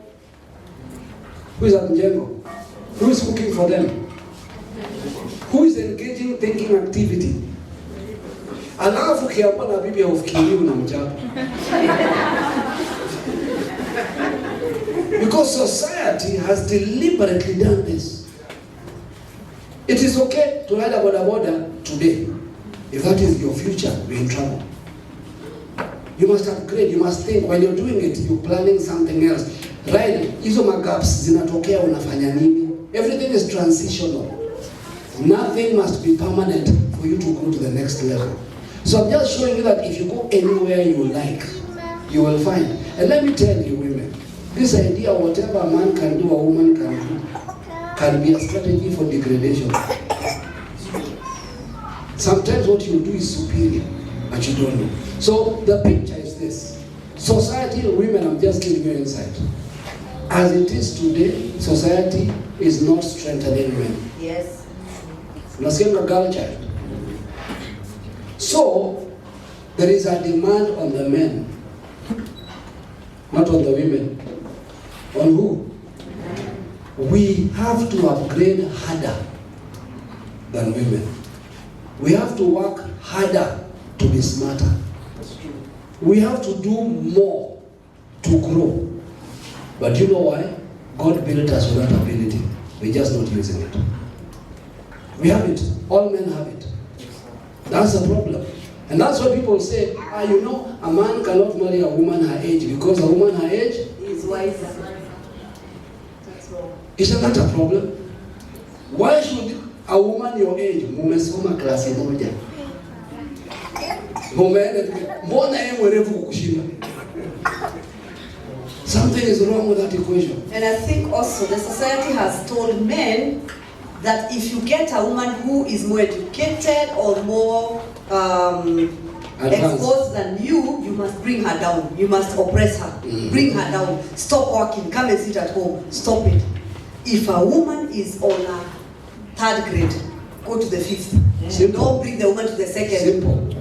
Who is at Mjengo? Who is cooking for them? Who is engaging thinking activity? Alafu kiapa na bibi haufikiri unamchapa. Because society has deliberately done this. It is okay to ride a boda boda today. If that is your future, you're in trouble. You must upgrade, you must think. While you're doing it, you're planning something else. Ride, hizo magaps zinatokea unafanya nini? Everything is transitional. Nothing must be permanent for you to go to the next level. So I'm just showing you that if you go anywhere you like, you will find. And let me tell you, women, this idea, whatever a man can do, a woman can do, can be a strategy for degradation. Sometimes what you do is superior, but you don't know. So the picture is this. Society, women, I'm just giving you insight. As it is today, society is not strengthening men. Yes. Unasikia girl child. So there is a demand on the men, not on the women. On who? We have to upgrade harder than women. We have to work harder to be smarter. We have to do more to grow. But you know why? God built us with that ability. We're just not using it. We have it. All men have it. That's the problem. And that's why people say, you know, a man cannot marry a woman her age because a woman her age is wiser. That's wrong. Isn't that a problem? Why should a woman your age, mumesoma klasi moja, mbona yeye mwerevu kukushinda? Something is wrong with that equation. And I think also the society has told men that if you get a woman who is more educated or more exposed than you, you must bring her down. You must oppress her. Bring her down. Stop working. Come and sit at home. Stop it. If a woman is on a 3rd grade, go to the 5th. Simple. Don't bring the woman to the 2nd. Simple.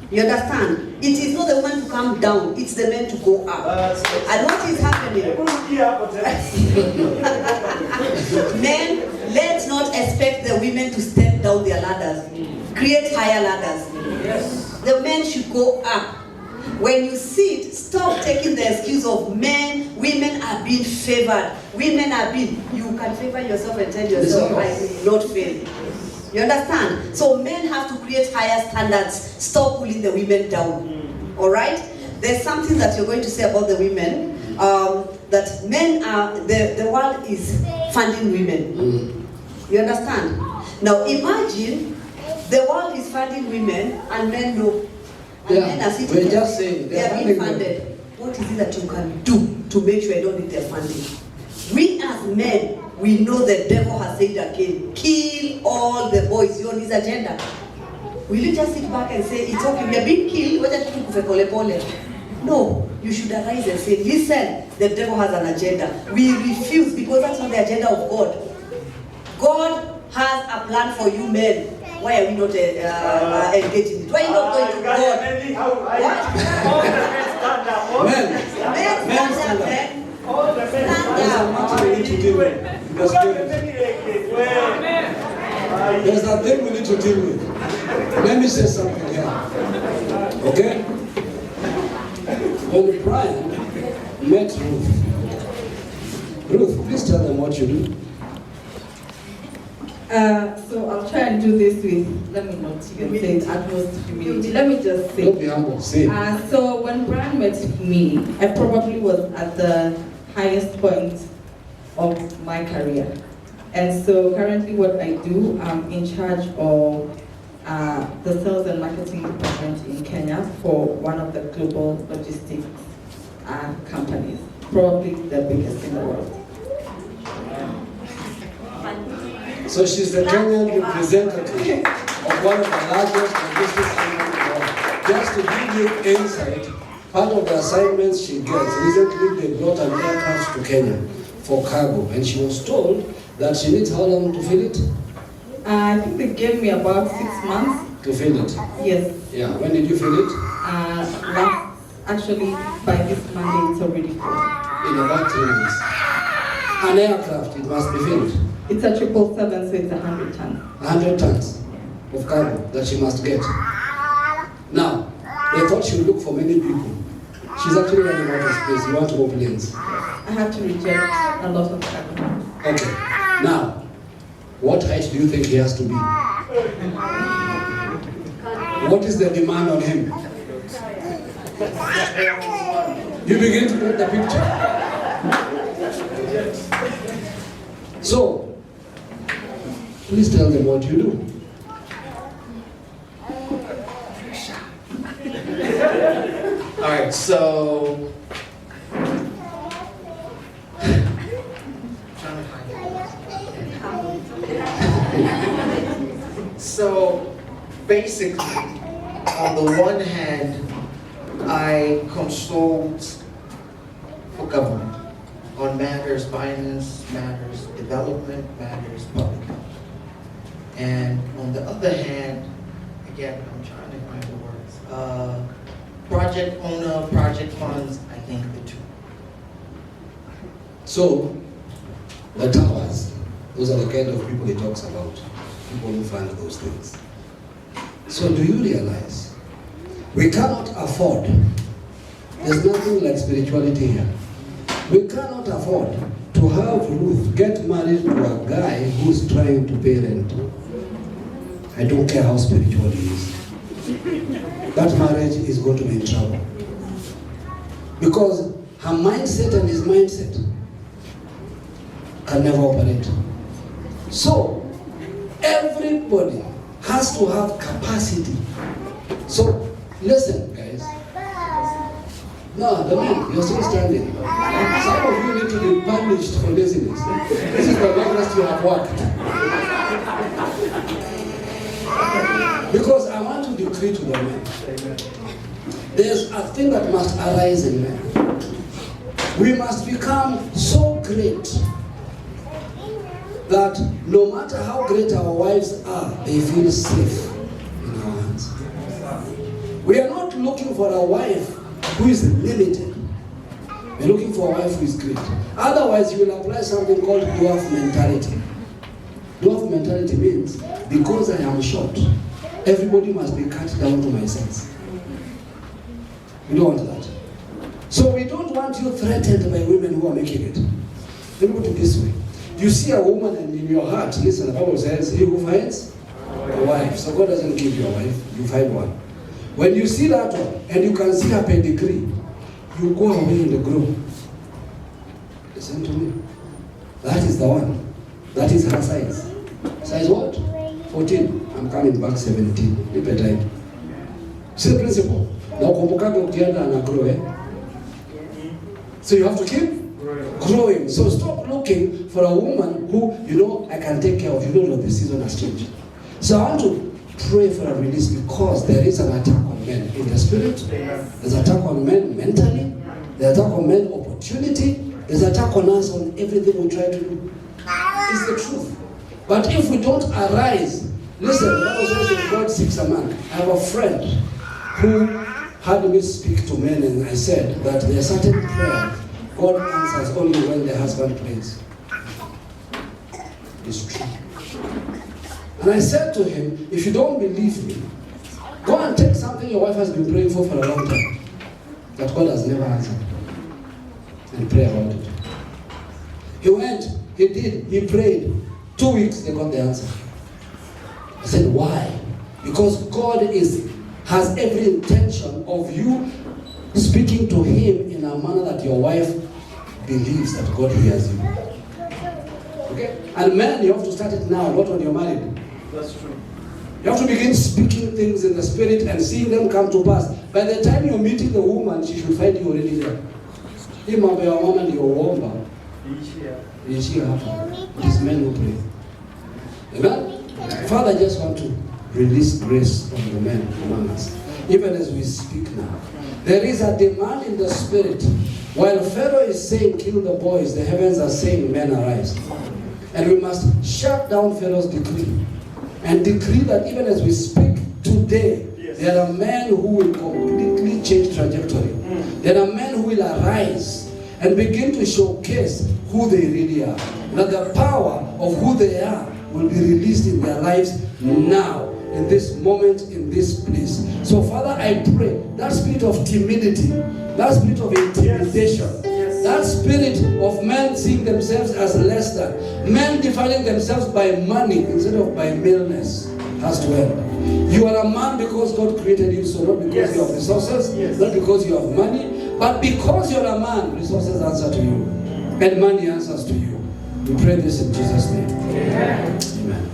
You understand? It is not the woman to come down, it's the men to go up. And what is happening? Men, let's not expect the women to step down their ladders. Create higher ladders. Yes. The men should go up. When you sit, stop taking the excuse of men, women are being favored. Women are being, you can favor yourself and tell yourself, I will not fail. You understand? So men have to create higher standards. Stop pulling the women down. All right? There's something that you're going to say about the women. That men are, the world is funding women. You understand? Now imagine the world is funding women and men know. And men are sitting we're just saying they are being funded. What is it that you can do to make sure I don't need their funding? We as men, we know the devil has said again, kill all the boys. You're on his agenda. Will you just sit back and say, it's okay, we are being killed, wacha tu tukufe pole pole? No, you should arise and say, listen, the devil has an agenda. We refuse, because that's not the agenda of God. God has a plan for you men. Why are we not engaging it? Why are you not going to God? Men stand up. There's a matter we need to deal with. There's a thing we need to deal with. Let me say something here. Okay? When Brian met Ruth, please tell them what you do. So I'll try and do this with, let me not even say it, utmost humility. Let me just say. Don't be humble, say. So when Brian met me, I probably was at the highest point of my career. And so currently what I do, I'm in charge of the sales and marketing department in Kenya for one of the global logistics companies, probably the biggest in the world. So she's the Kenyan representative of one of the largest logistics companies in the world. Just to give you insight, part of the assignments she gets, recently they brought an aircraft to Kenya for cargo, and she was told that she needs how long to fill it? I think they gave me about 6 months. To fill it? Yes. Yeah, when did you fill it? Actually, by this Monday it's already full. In about 3 weeks. An aircraft, it must be filled. It's a 777, so it's 100 tons. 100 tons of cargo that she must get. Now, they thought she would look for many people. She's actually running out of space. You want more planes. I have to reject a lot of cargo. Okay. Now, what height do you think he has to be? What is the demand on him? You begin to get the picture. So, please tell them what you do. All right, so so basically, on the one hand, I consult for government on matters, finance matters, development matters, public health. And on the other hand, again, I'm trying to find the words. Project owner, project funds, I think the two. So, the towers, those are the kind of people he talks about. People who fund those things. So do you realize, we cannot afford, there's nothing like spirituality here. We cannot afford to have Ruth get married to a guy who's trying to pay rent. I don't care how spiritual he is. That marriage is going to be in trouble. Because her mindset and his mindset can never operate. So, everybody has to have capacity. So, listen, guys. No, the man, you're still standing. Some of you need to be punished for laziness. This is the longest you have worked. Because I want to decree to the men. There's a thing that must arise in men. We must become so great that no matter how great our wives are, they feel safe in our hands. We are not looking for a wife who is limited. We're looking for a wife who is great. Otherwise, you will apply something called dwarf mentality. Dwarf mentality means, because I am short, everybody must be cut down to my size. We don't want that. So we don't want you threatened by women who are making it. Let me put it this way. You see a woman and in your heart, listen, the Bible says, he who finds a wife. So God doesn't give you a wife, you find one. When you see that one, and you can see her pedigree, you go away in the group. Listen to me. That is the one. That is her size. Size what? 14. I'm coming back 17. Keep a time. See the principle? Now kumbukaga ukienda ana grow, eh? So you have to keep growing. So stop looking for a woman who, I can take care of. You don't know the season has changed. So I want to pray for a release, because there is an attack on men in the spirit. There's an attack on men mentally. There's an attack on men opportunity. There's an attack on us on everything we try to do. It's the truth. But if we don't arise, listen, the Bible says if God seeks a man. I have a friend who had me speak to men, and I said that there are certain prayers God answers only when the husband prays. It's true. And I said to him, if you don't believe me, go and take something your wife has been praying for a long time, that God has never answered, and pray about it. He went, he did, he prayed. 2 weeks, they got the answer. I said, why? Because God has every intention of you speaking to him in a manner that your wife believes that God hears you. Okay? And men, you have to start it now, not when you're married. That's true. You have to begin speaking things in the spirit and seeing them come to pass. By the time you're meeting the woman, she should find you already there. Hii mambo ya mama ndio uomba. Iishia hapa. It is men who pray. Amen? Father, I just want to release grace on the men among us. Even as we speak now. There is a demand in the spirit. While Pharaoh is saying, kill the boys, the heavens are saying, men arise. And we must shut down Pharaoh's decree. And decree that even as we speak today, there are men who will completely change trajectory. There are men who will arise and begin to showcase who they really are. That the power of who they are will be released in their lives now, in this moment, in this place. So Father, I pray, that spirit of timidity, that spirit of intimidation, that spirit of men seeing themselves as less than, men defining themselves by money instead of by maleness, has to end. You are a man because God created you, so not because you have resources, not because you have money, but because you're a man, resources answer to you, and money answers to you. We pray this in Jesus' name. Amen. Amen.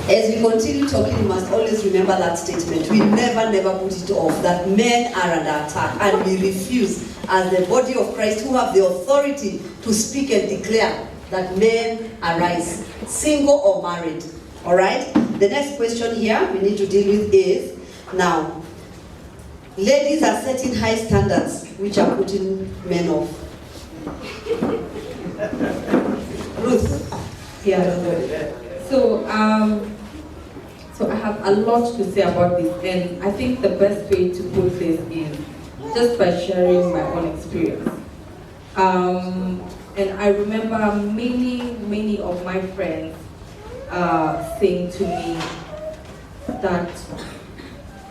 As we continue talking, we must always remember that statement. We never put it off, that men are under attack, and we refuse, as the body of Christ, who have the authority to speak and declare that men arise, single or married. All right? The next question here we need to deal with is, now, ladies are setting high standards, which are putting men off. Ruth. Yeah. So I have a lot to say about this, and I think the best way to put this is just by sharing my own experience. And I remember many of my friends saying to me that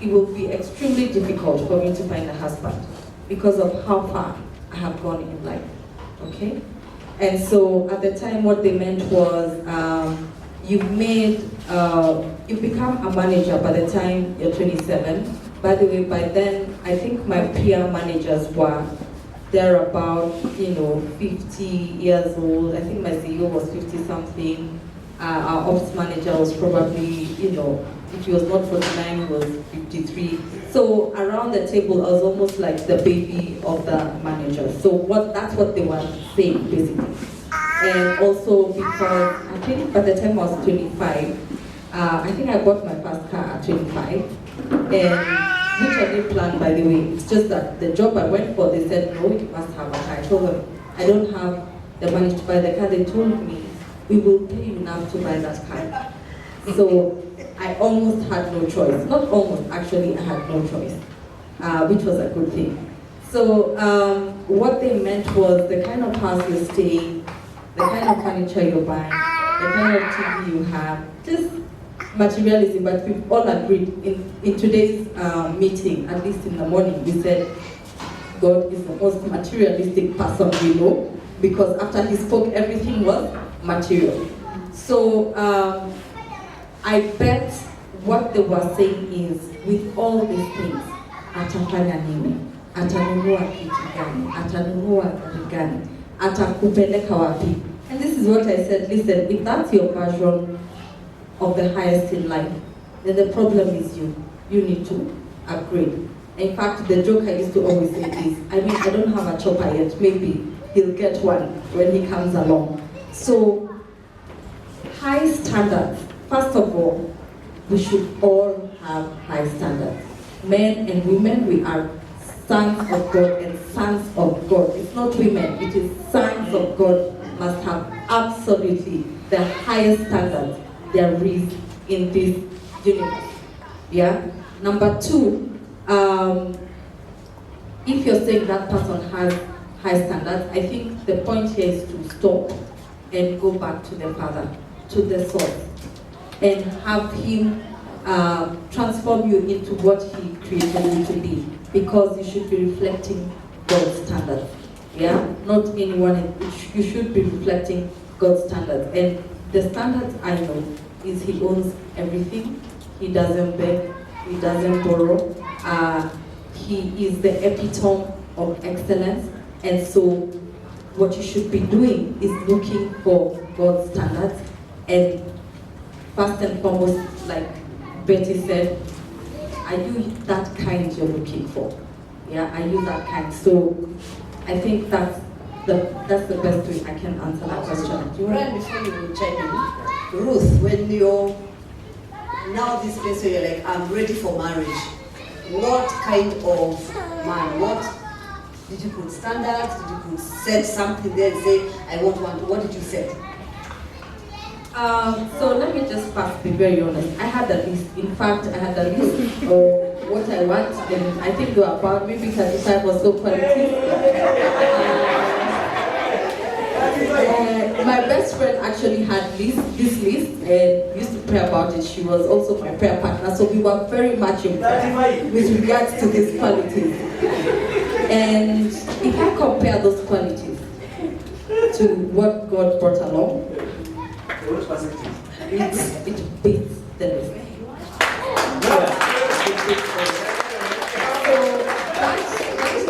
it will be extremely difficult for me to find a husband because of how far I have gone in life. Okay? And so at the time, what they meant was you become a manager by the time you're 27. By the way, by then, I think my peer managers were, they're about, 50 years old. I think my CEO was 50 something. Our ops manager was probably, if he was not 49, he was 53. So around the table, I was almost like the baby of the manager. So that's what they were saying, basically. And also because I think by the time I was 25, I think I bought my first car at 25, and which I didn't plan, by the way. It's just that the job I went for, they said, no, you must have a car. I told them, I don't have the money to buy the car. They told me, we will pay you enough to buy that car. So I almost had no choice. Not almost, actually, I had no choice, which was a good thing. So what they meant was the kind of house you're staying, the kind of furniture you're buying, the kind of TV you have, just materialism. But we've all agreed in today's meeting, at least in the morning, we said God is the most materialistic person we know, because after he spoke, everything was material. So I bet what they were saying is, with all these things, atafanya nini? Atanunua kitu gani? Atanunua gari gani? Atakupeleka wapi? And this is what I said, listen, if that's your version of the highest in life, then the problem is you. You need to upgrade. In fact, the joke I used to always say is, I don't have a chopper yet, maybe he'll get one when he comes along. So high standards. First of all, we should all have high standards. Men and women, we are sons of God and sons of God. It's not women, it is sons of God must have absolutely the highest standards there is in this universe. Yeah? Number two, if you're saying that person has high standards, I think the point here is to stop and go back to the Father, to the source, and have Him transform you into what He created you to be, because you should be reflecting God's standards. Yeah, not anyone. You should be reflecting God's standards, and the standards I know is He owns everything. He doesn't beg. He doesn't borrow. He is the epitome of excellence, and so what you should be doing is looking for God's standards, and first and foremost, like Betty said, are you that kind you're looking for? Yeah, are you that kind? So I think that's the best way I can answer that question. Brian, before you chime in, Ruth, when you're now this place where you're like, I'm ready for marriage, what kind of man, what did you put standards? Did you put set something there and say, I want one? What did you set? So let me just first be very honest. I had a list. In fact, I had a list of what I want, and I think there were about maybe 35 or so qualities. My best friend actually had this list and used to pray about it. She was also my prayer partner, so we were very much in prayer with regards to these qualities. And if I compare those qualities to what God brought along, it beats the list. So that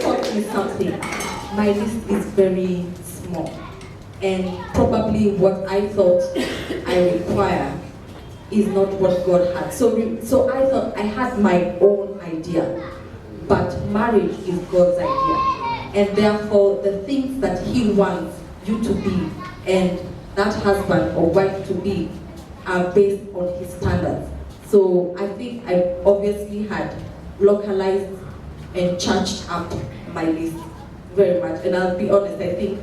taught me something. My list is very small, and probably what I thought I require is not what God had. So I thought I had my own idea, but marriage is God's idea, and therefore the things that He wants you to be and that husband or wife to be are based on His standards. So I think I obviously had localized and churched up my list very much. And I'll be honest, I think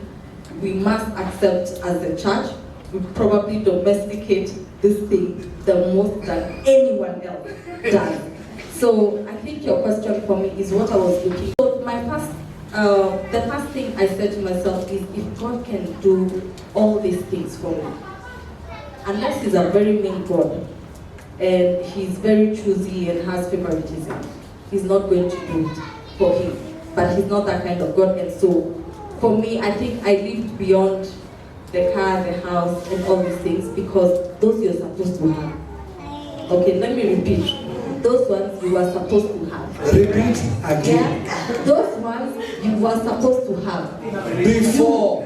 we must accept as a church, we probably domesticate this thing the most than anyone else does. So I think your question for me is what I was looking for. So my first, the first thing I said to myself is, if God can do all these things for me, unless He's a very mean God and He's very choosy and has favoritism, He's not going to do it for Him. But He's not that kind of God, and so for me, I think I lived beyond the car, the house, and all these things, because those you're supposed to have. Okay, let me repeat. Those ones you were supposed to have. Repeat again. Yeah, those ones you were supposed to have. Before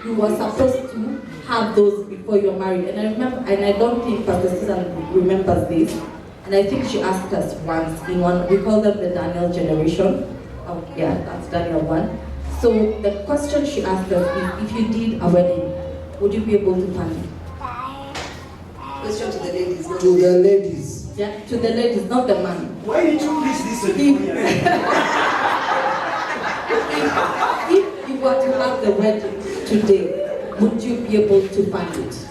you were supposed to have those before you're married. And I remember, and I don't think Pastor Susan remembers this, and I think she asked us once in one, we call them the Daniel generation. Oh yeah, that's Daniel 1. So the question she asked us is, if you did a wedding, would you be able to fund it? Question to the ladies. To the ladies. Yeah, to the ladies, not the man. Why did you preach this to If you were to have the wedding today, would you be able to fund it?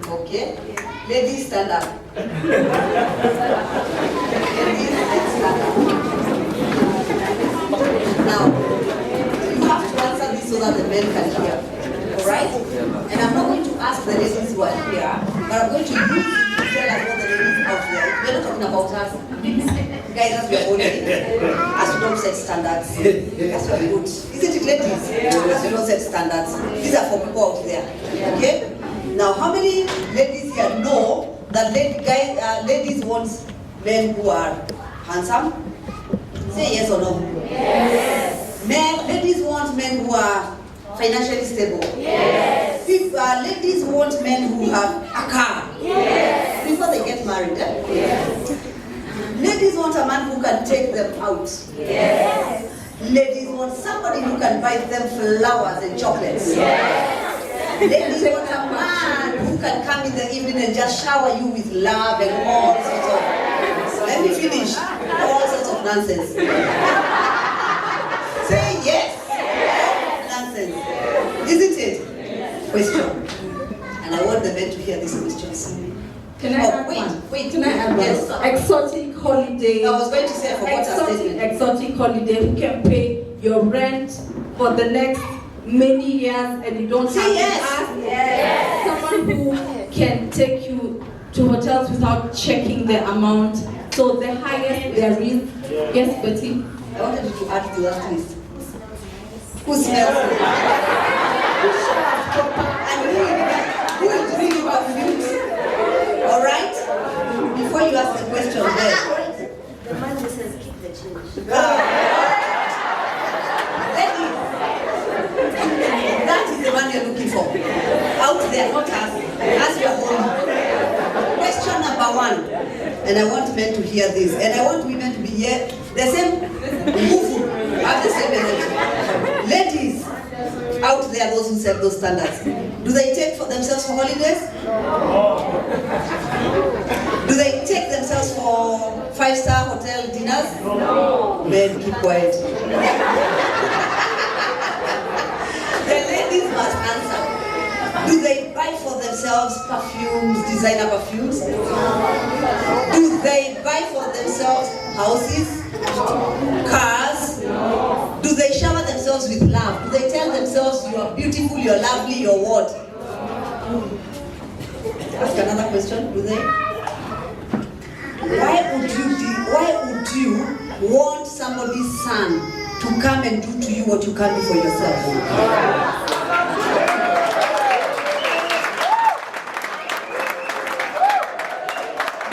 Okay. Ladies, stand up. Ladies, let's stand up. Now, you have to answer this so that the men can hear. Alright? And I'm not going to ask the ladies who are here, but I'm going to use you to tell us what the ladies out there. We're not talking about us. Guys, as we are older, as we don't set standards, as we are good. Isn't it, ladies? As we don't set standards. These are for people out there. Okay? Now, how many ladies here know that ladies want men who are handsome? Say yes or no. Yes. Ladies want men who are financially stable. Yes. Ladies want men who have a car. Yes. Before they get married. Yes. Ladies want a man who can take them out. Yes. Ladies want somebody who can buy them flowers and chocolates. Yes. Ladies want a man who who can come in the evening and just shower you with love and all sorts of, let me finish, all sorts of nonsense. Say yes. Nonsense. Isn't it? Question. And I want the men to hear these questions. Can I add one? Wait. Can I add one? Yes. Exotic holiday. I was going to say I forgot a statement. Exotic holiday. Who can pay your rent for the next many years and you don't Say have yes. to ask? Yes. Someone who can take you to hotels without checking the amount. So the highest there is. Yes, Betty. I wanted you to add to that list. Who smells it? And who is really perfumes? All right? Before you ask the question, The man who says keep the change. That is the one you're looking for. Out there, not us. As you're home. Question number 1. And I want men to hear this. And I want women to be here. The same move. Have the same energy. Ladies, out there, those who set those standards. Do they take for themselves for holidays? Do they take themselves for 5-star hotel dinners? No. Men, keep quiet. The ladies must answer. Do they buy for themselves perfumes, designer perfumes? Do they buy for themselves houses, cars? Do they shower themselves with love? Do they tell themselves you are beautiful, you are lovely, you are what? Ask another question, do they? Why would you want somebody's son to come and do to you what you can't do for yourself?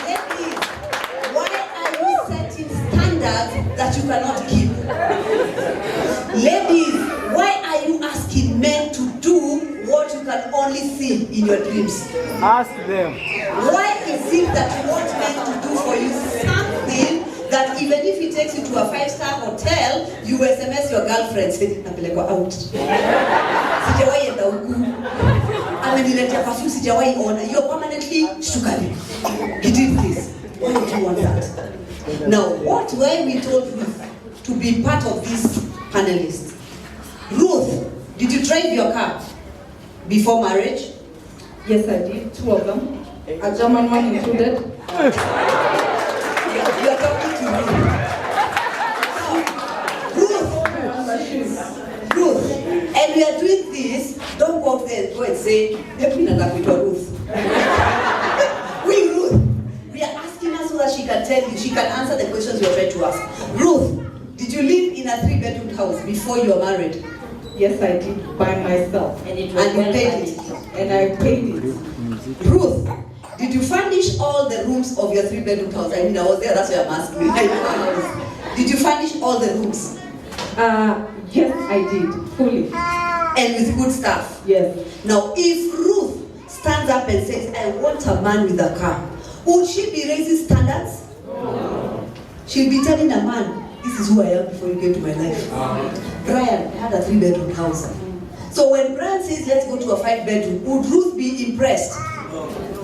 Ladies, why are you setting standards that you cannot keep? Ladies, why are you asking men to do what you can only see in your dreams? Ask them. Why is it that you want men to do for you something that even if he takes you to a 5-star hotel, you SMS your girlfriend, say, napelekwa out. Sijawahi enda huku. Ameniletea perfume, sijawahi ona. You're permanently sugary. He did this. Why would you want that? Now, why we told Ruth to be part of this panelist? Ruth, did you drive your car before marriage? Yes, I did. 2 of them. A German one included. You are talking to me. Ruth, and we are doing this. Don't go out there and go and say, help me with Ruth. Ruth, we are asking her so that she can tell you, she can answer the questions you are trying to ask. Ruth, did you live in a 3-bedroom house before you were married? Yes, I did, by myself. And it was And you paid it. And I paid it. Ruth, did you furnish all the rooms of your 3-bedroom house? I mean, I was there, that's why I'm asking. I know my house. Did you furnish all the rooms? Yes, I did, fully. And with good stuff? Yes. Now, if Ruth stands up and says, I want a man with a car, would she be raising standards? No. She'll be telling a man, this is who I am before you came to my life. Brian had a 3-bedroom house. So when Brian says, let's go to a 5-bedroom, would Ruth be impressed?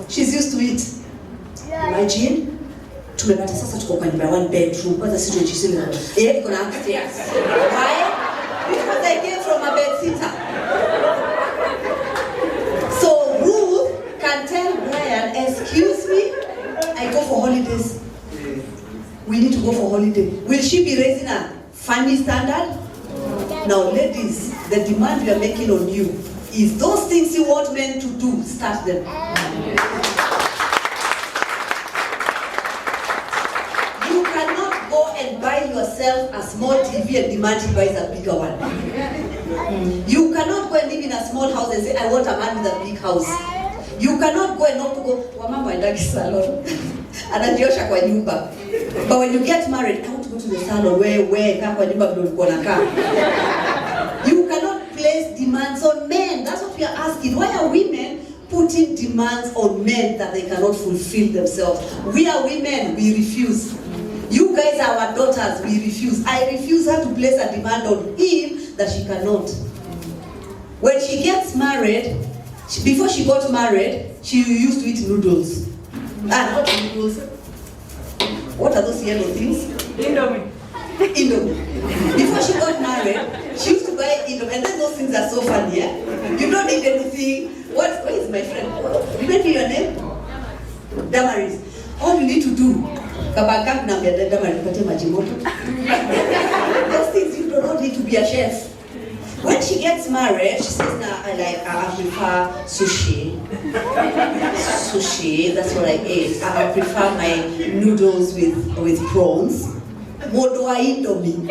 She's used to it. Imagine, tumepata sasa tuko kwa nyumba ya 1-bedroom, kwanza sisi tunajisema, iko na upstairs. Why? Because I came from a bed sitter. So Ruth can tell Brian, excuse me, I go for holidays. We need to go for holiday. Will she be raising a funny standard? Now ladies, the demand we are making on you is those things you want men to do, start them. You cannot go and buy yourself a small TV and demand he buys a bigger one. You cannot go and live in a small house and say, I want a man with a big house. You cannot go and not to go, wamama endagi salon. Anajiosha kwa nyumba. But when you get married, I want to go to the salon where kaa kwa nyumba ndio ulikuwa nakaa. You cannot place demands on men. That's what we are asking. Why are women putting demands on men that they cannot fulfill themselves? We are women, we refuse. You guys are our daughters, we refuse. I refuse her to place a demand on him that she cannot. When she gets married, before she got married, she used to eat noodles. Not noodles. What are those yellow things? Indomie. Indomie. Before she got married, she used to buy Indomie, and then those things are so funny, yeah? You don't need anything. Where is my friend? Remember your name? Damaris. All you need to do, Kabaka Nambia Damaris Pate Majimoto. Those things you do not need to be a chef. When she gets married, she says, "Now I prefer sushi. Sushi, that's what I ate. I prefer my noodles with prawns. Modoa Indomie."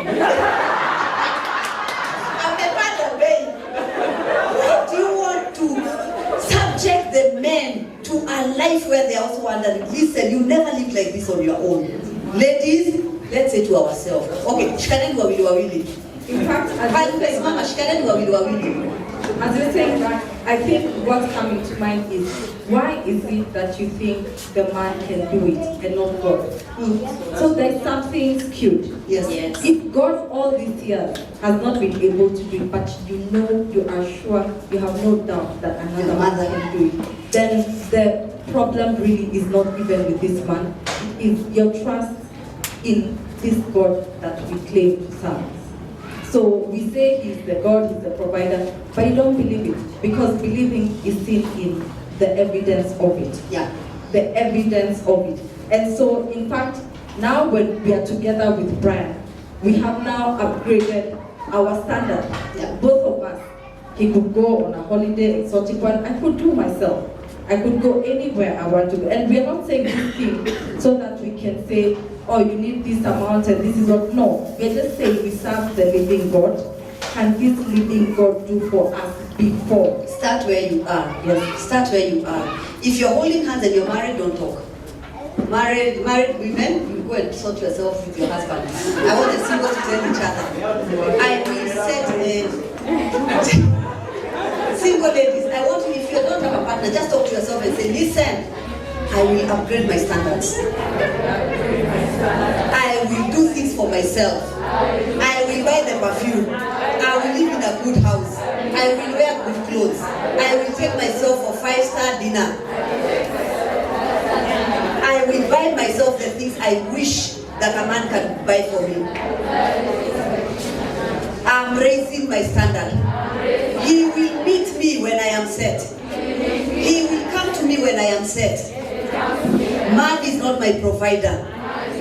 Why do you want to subject the men to a life where they are also wondering, listen, you never live like this on your own. Ladies, let's say to ourselves, okay, shikaneni wawili. In fact, as you're saying that, I think what's coming to mind is, why is it that you think the man can do it and not God? So there's something skewed. Yes. If God all these years has not been able to do it, but you are sure, you have no doubt that another man can do it, then the problem really is not even with this man. It is your trust in this God that we claim to serve. So we say he's the God, he's the provider, but you don't believe it, because believing is seen in the evidence of it. Yeah. The evidence of it. And so, in fact, now when we are together with Brian, we have now upgraded our standard. Yeah. Both of us. He could go on a holiday, exotic one. I could do myself. I could go anywhere I want to go. And we are not saying this thing so that we can say, oh, you need this amount and this is what. No, we are just saying we serve the living God. Can this living God do for us before? Start where you are. Yes. Start where you are. If you're holding hands and you're married, don't talk. Married women, you go and sort yourself with your husband. I want the singles to tell each other. I will set single ladies, I want you, if you don't have a partner, just talk to yourself and say, listen, I will upgrade my standards. I will do things for myself. I will buy the perfume. I will live in a good house. I will wear good clothes. I will take myself for 5-star dinner. I will buy myself the things I wish that a man can buy for me. I'm raising my standard. He will meet me when I am set. He will come to me when I am set. Man is not my provider.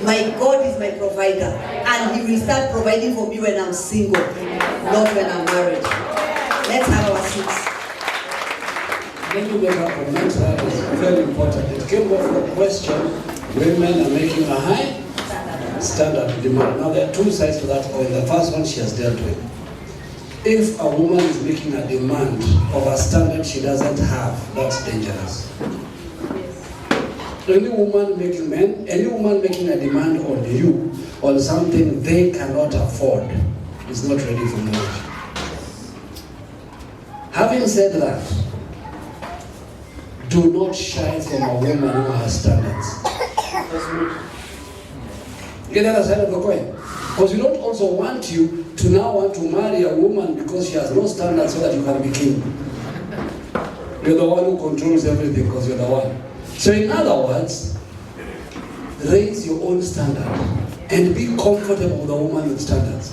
My God is my provider. And he will start providing for me when I'm single, not when I'm married. Let's have our seats. Let me make a comment that is very important. It came up with a question, women are making a high standard demand. Now there are two sides to that coin. The first one she has dealt with. If a woman is making a demand of a standard she doesn't have, that's dangerous. Any woman making a demand on you on something they cannot afford is not ready for marriage. Having said that, do not shy from a woman who has standards. Get the other side of the coin. Because we don't also want you to now want to marry a woman because she has no standards so that you can be king. You're the one who controls everything because you're the one. So in other words, raise your own standard and be comfortable with a woman with standards.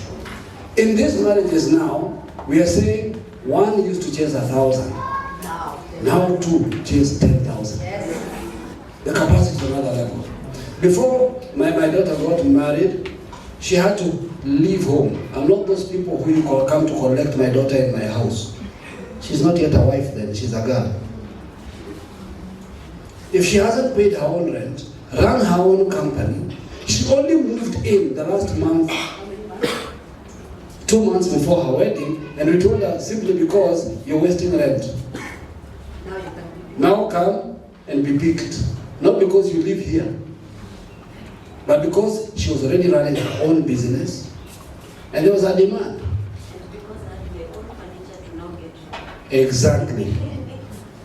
In these marriages now, we are saying one used to chase 1,000. Now two chase 10,000. The capacity is another level. Before my daughter got married, she had to leave home. I'm not those people who you come to collect my daughter in my house. She's not yet a wife then, she's a girl. If she hasn't paid her own rent, run her own company, she only moved in the last month, 2 months before her wedding, and we told her simply because you're wasting rent. Now come and be picked. Not because you live here, but because she was already running her own business, and there was a demand. Exactly.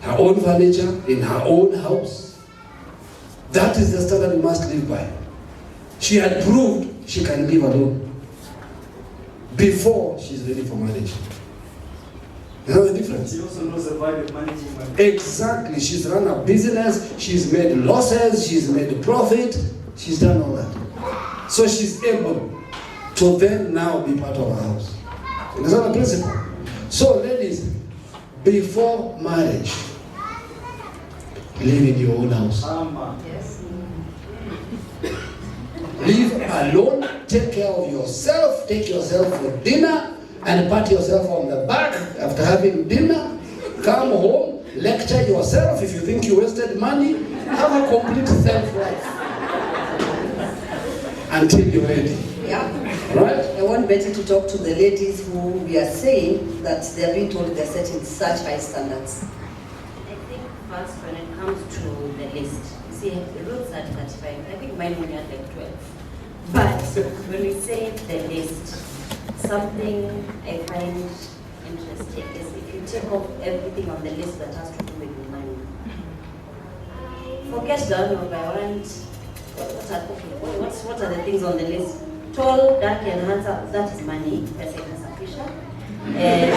Her own furniture in her own house. That is the standard we must live by. She had proved she can live alone before she's ready for marriage. You know the difference? She also knows the value of managing money. Exactly. She's run a business, she's made losses, she's made profit, she's done all that. So she's able to then now be part of a house. Understand the principle? So ladies, before marriage, live in your own house. Yes. Live alone, take care of yourself, take yourself for dinner, and pat yourself on the back after having dinner. Come home, lecture yourself if you think you wasted money. Have a complete self-life until you're ready. Yeah. Right? I want Betty to talk to the ladies who we are saying that they are being told they're setting such high standards. I think first when it comes to the list, you see the rules are 35. I think mine only had like 12. But when we say the list, something I find interesting is if you take off everything on the list that has to do with money. Forget the one I want. What are the things on the list? Tall, dark, and handsome. That is money. That's insufficient. And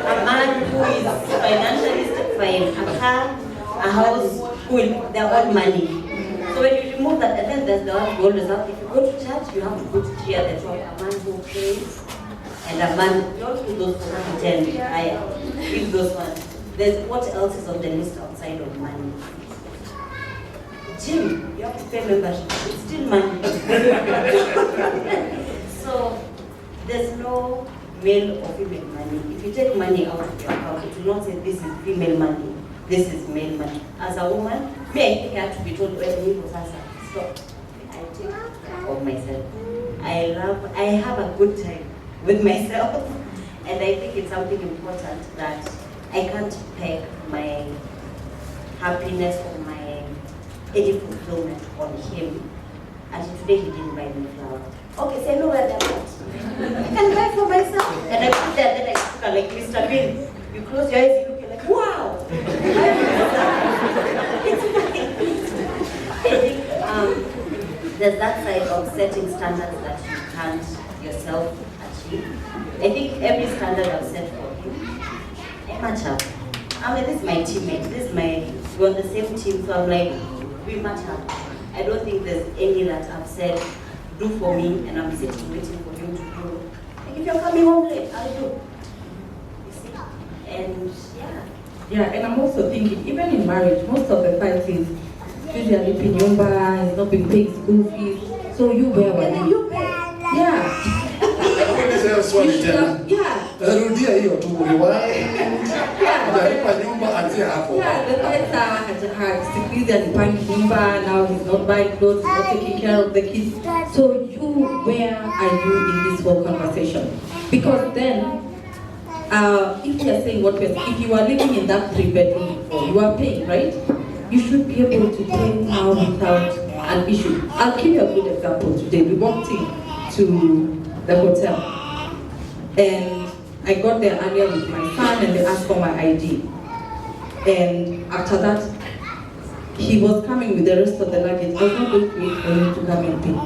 a man who is financially fine, a car, a house, they're all money. So when you remove that, and then there's the one you always have. If you go to church, you have to go to cheer at the top. A man who prays, and a man, don't do those for 10. I leave those ones. There's what else is on the list outside of money? Gym, you have to pay membership. It's still money. So there's no male or female money. If you take money out of your account, it will not say this is female money, this is male money. As a woman, me, I think I have to be told when we was stop. I take care of myself. I have a good time with myself, and I think it's something important that I can't peg my happiness or my any fulfillment on him. And today he didn't buy me flower. Okay, say no where they're not. I can buy for myself. And I put there, then I look at like Mr. Bean. You close your eyes, you look like, wow! I think there's that side of setting standards that you can't yourself achieve. I think every standard I've set for him, I match up. I mean, this is my teammate, we're on the same team, so I'm like, we match up. I don't think there's any that I've said, do for me, and I'm sitting waiting for him to do. Like, if you're coming home late, I'll do. You see? And yeah. Yeah, and I'm also thinking, even in marriage, most of the fights is usually pinyumba, he's not been paying school fees, so you bear one. And then you pay. Yeah. Rudia hiyo tu uliwahi. Unalipa nyumba anzia hapo. Yeah, the fights are siku hizi alipangi nyumba, now he's not buying clothes, he's not taking care of the kids. So where are you in this whole conversation? Because then, if you are saying if you are living in that 3-bedroom before, you are paying, right? You should be able to pay now without an issue. I'll give you a good example today. We walked in to the hotel, and I got there earlier with my son, and they asked for my ID. And after that, he was coming with the rest of the luggage. I was not going to wait for him to come and pay.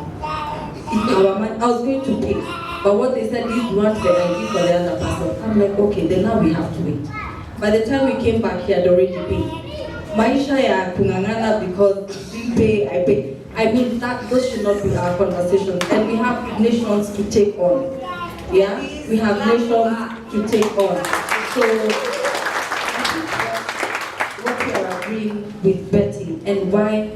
It's our money. I was going to pay, but what they said is you want the ID for the other person. I'm like, okay, then now we have to wait. By the time we came back, he had already paid. Maisha ya kungangana because we pay, I pay. I mean, those should not be our conversations. And we have nations to take on. Yeah? We have nations to take on. So, I think what we are agreeing with Betty and why,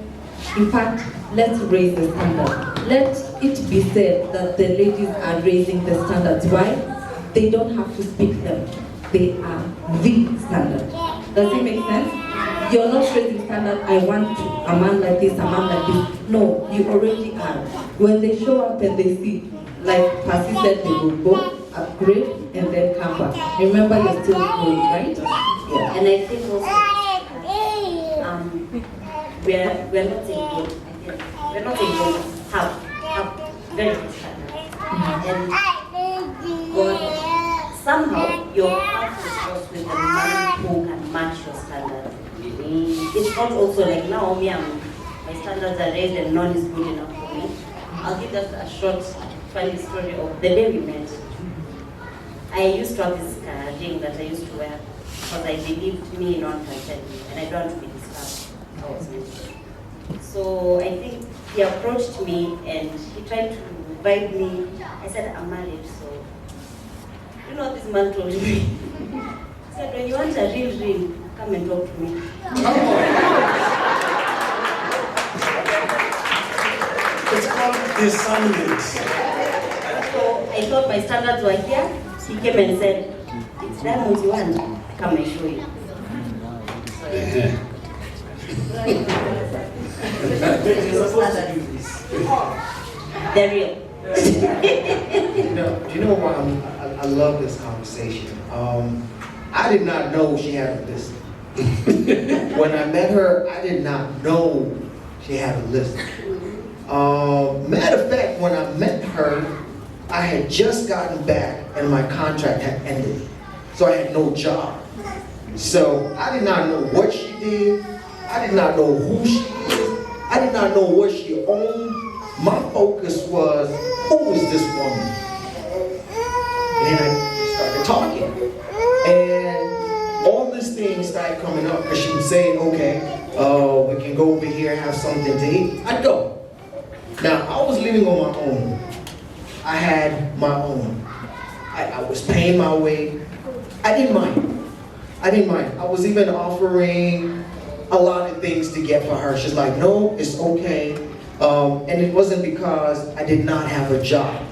in fact, let's raise the standard. Let it be said that the ladies are raising the standards. Why? They don't have to speak them. They are the standard. Does it make sense? You're not raising standard, I want a man like this, a man like this. No, you already are. When they show up and they see, like Percy said, they will go, upgrade, and then come back. Remember, you're still growing, right? Yeah. And I think also, we're not saying good. We're not saying good. Have very good standards. And God, somehow, your path is crossed with a man who can match your standards. It's not also like now my standards are raised and none is good enough for me. I'll give us a short funny story of the day we met. I used to have this ring that I used to wear because I believed me no one can tell me, and I don't want to be disturbed. I was meant. So I think he approached me and he tried to bribe me. I said, I'm married, so you know what this man told me? He said, when you want a real ring, come and talk to me. It's called discernment. So I thought my standards were here. He came and said, it's diamonds you want, come and show you. They're real. You know what? I love this conversation. I did not know she had a list. When I met her, I did not know she had a list. Matter of fact, when I met her, I had just gotten back and my contract had ended. So I had no job. So I did not know what she did. I did not know who she is. I did not know what she owned. My focus was, who is this woman? And then I started talking. And all these things started coming up because she was saying, okay, we can go over here, have something to eat. I'd go. Now, I was living on my own. I had my own. I was paying my way. I didn't mind. I didn't mind. I was even offering a lot of things to get for her. She's like, no, it's okay. And it wasn't because I did not have a job.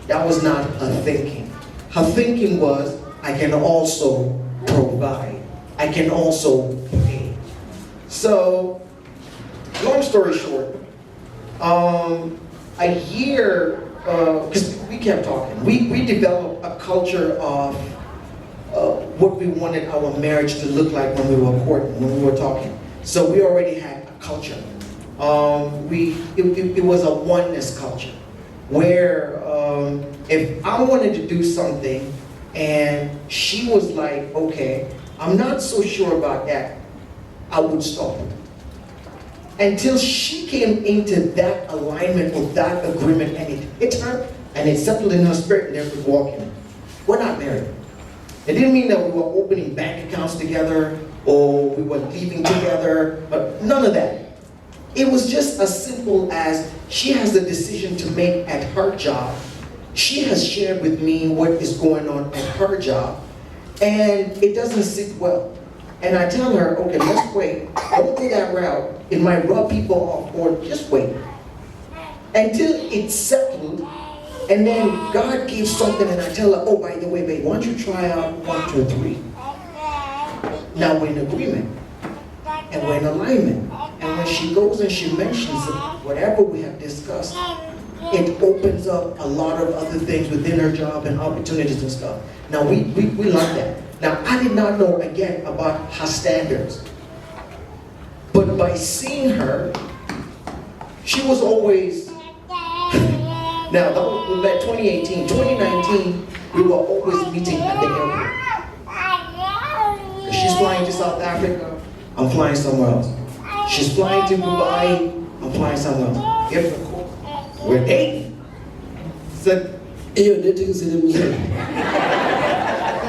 That was not her thinking. Her thinking was, I can also provide. I can also pay. So, long story short, a year, because we kept talking, we developed a culture of what we wanted our marriage to look like when we were courting, when we were talking. So we already had a culture. It was a oneness culture, where if I wanted to do something and she was like, okay, I'm not so sure about that, I would stop it. Until she came into that alignment or that agreement, and it hit her and it settled in her spirit and they were walking. We're not married. It didn't mean that we were opening bank accounts together or we were leaving together, but none of that. It was just as simple as she has a decision to make at her job. She has shared with me what is going on at her job, and it doesn't sit well. And I tell her, okay, let's wait. Don't go that route. It might rub people off, or just wait. Until it's settled, and then God gives something, and I tell her, oh, by the way, babe, why don't you try out 1, 2, 3? Now we're in agreement, and we're in alignment. And when she goes and she mentions whatever we have discussed, it opens up a lot of other things within her job and opportunities and stuff. Now we like that. Now I did not know again about her standards. But by seeing her, she was always, now that was back 2018, 2019, we were always meeting at the airport. She's flying to South Africa, I'm flying somewhere else. She's flying to Dubai, I'm flying somewhere else. If we're dating. So, You're dating Silimuse.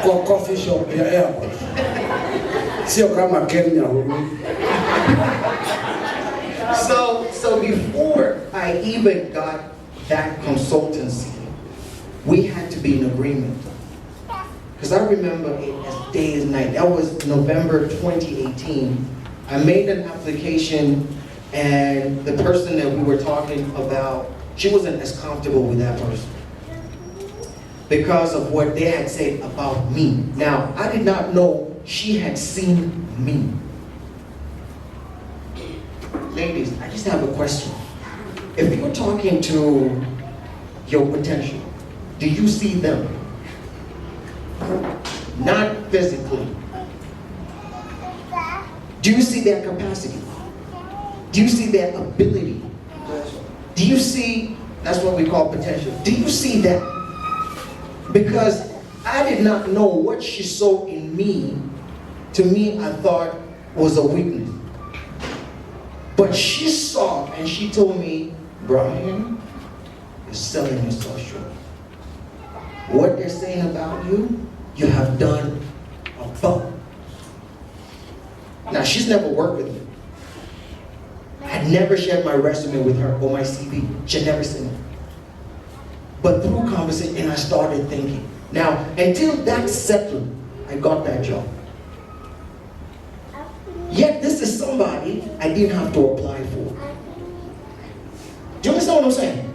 Kwa coffee shop ya airport. Sio kama Kenya. So before I even got that consultancy, we had to be in agreement. Because I remember it as day as night. That was November 2018. I made an application, and the person that we were talking about, she wasn't as comfortable with that person because of what they had said about me. Now, I did not know she had seen me. Ladies, I just have a question. If you're talking to your potential, do you see them? Not physically. Do you see their capacity? Do you see their ability? Do you see, that's what we call potential. Do you see that? Because I did not know what she saw in me. To me, I thought was a weakness. But she saw and she told me, Brian, you're selling yourself short. what they're saying about you, you have done above. Now, she's never worked with me. I never shared my resume with her or my CV. She never seen it. But through conversation, and I started thinking. Now, until that's settled, I got that job. Yet this is somebody I didn't have to apply for. Do you understand what I'm saying?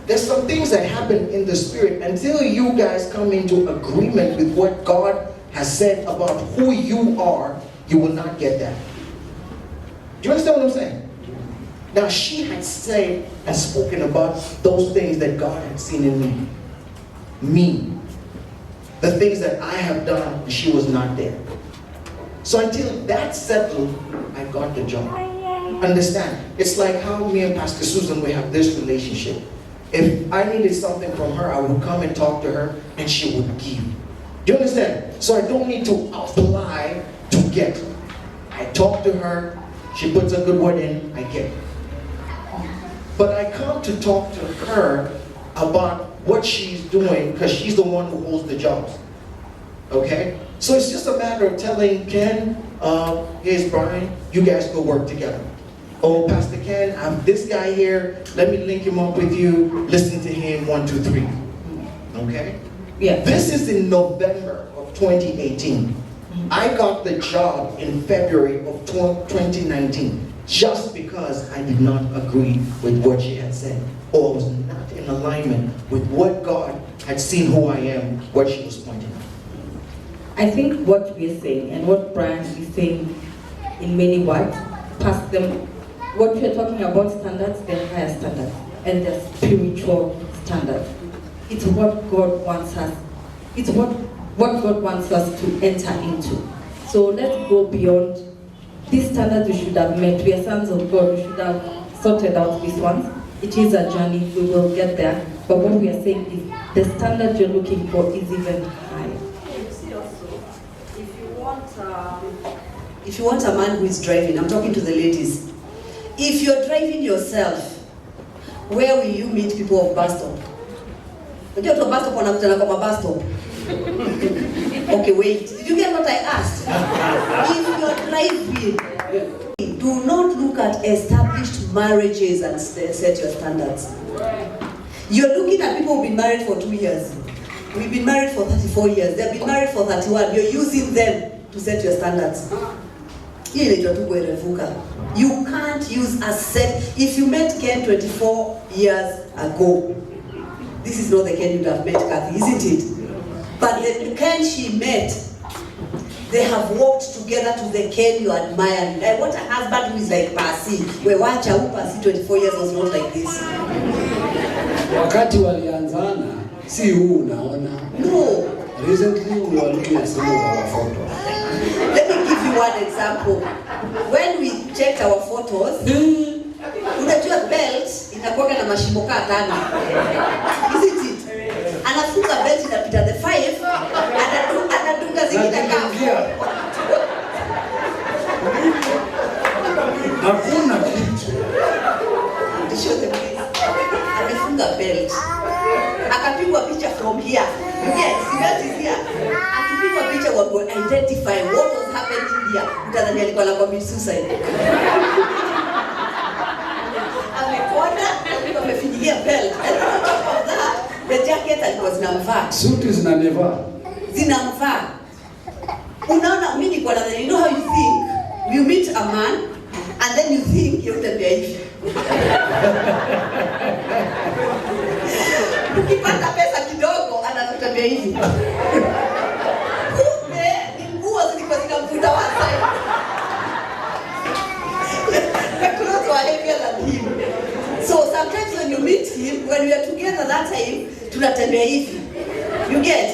There's some things that happen in the spirit until you guys come into agreement with what God has said about who you are, you will not get that. Do you understand what I'm saying? Now, she had said and spoken about those things that God had seen in me. Me. The things that I have done, and she was not there. So until that settled, I got the job. Understand? It's like how me and Pastor Susan, we have this relationship. If I needed something from her, I would come and talk to her, and she would give. Do you understand? So I don't need to apply to get. I talk to her, she puts a good word in, I get. But I come to talk to her about what she's doing because she's the one who holds the jobs. Okay? So it's just a matter of telling Ken, here's Brian, you guys go work together. Oh, Pastor Ken, I'm this guy here, let me link him up with you, listen to him, 1, 2, 3. Okay? Yeah. This is in November of 2018. I got the job in February of 2019 just because I did not agree with what she had said or was not in alignment with what God had seen who I am, what she was pointing out. I think what we're saying and what Brian is saying in many words, past them, what we're talking about standards, they're higher standards and they're spiritual standards. It's what God wants us. It's what God wants us to enter into. So let's go beyond these standards we should have met. We are sons of God. We should have sorted out these ones. It is a journey. We will get there. But what we are saying is the standard you're looking for is even higher. You see also, if you want a man who is driving, I'm talking to the ladies. If you're driving yourself, where will you meet people of bus stop? Unajua tu bus stop wanakutana kwa bus stop. Okay, wait. Did you get what I asked? If you're driving, do not look at established marriages and set your standards. You're looking at people who've been married for 2 years. We've been married for 34 years. They've been married for 31. You're using them to set your standards. You can't use a set. If you met Ken 24 years ago, this is not the Ken you'd have met, Kathy, isn't it? But the Ken she met, they have walked together to the Ken you admire. I want a husband who is like Pasi. Where watch who Pasi 24 years was not like this. Wakati walianzana, si huu unaona. No. Recently we were looking at some of our photos. Let me give you one example. When we checked our photos, unajua belt inakuwa na mashimo kaa 5. Isn't it? Anafunga belt inapita the 5, anadunga zingine kaa. Hakuna kitu. Show them this. Amefunga belt. Akapigwa picha from here. Yes, belt is here. Akipigwa picha wa go identify what was happening here. Mtadhani alikuwa na commit suicide. Amekonda, amefinyilia belt. And on top of that, the jacket alikuwa zinamvaa. Suti zinanevaa. Zinamvaa. Unaona mimi niko na, you know how you think? You meet a man and then you think you're the hivi. Ukipata pesa kidogo anakutambia hivi. Kumbe ni nguo zilikuwa zinamvuta wasai. The clothes were heavier than him. So sometimes when you meet him, when we are together that time, tunatembea hivi. You get?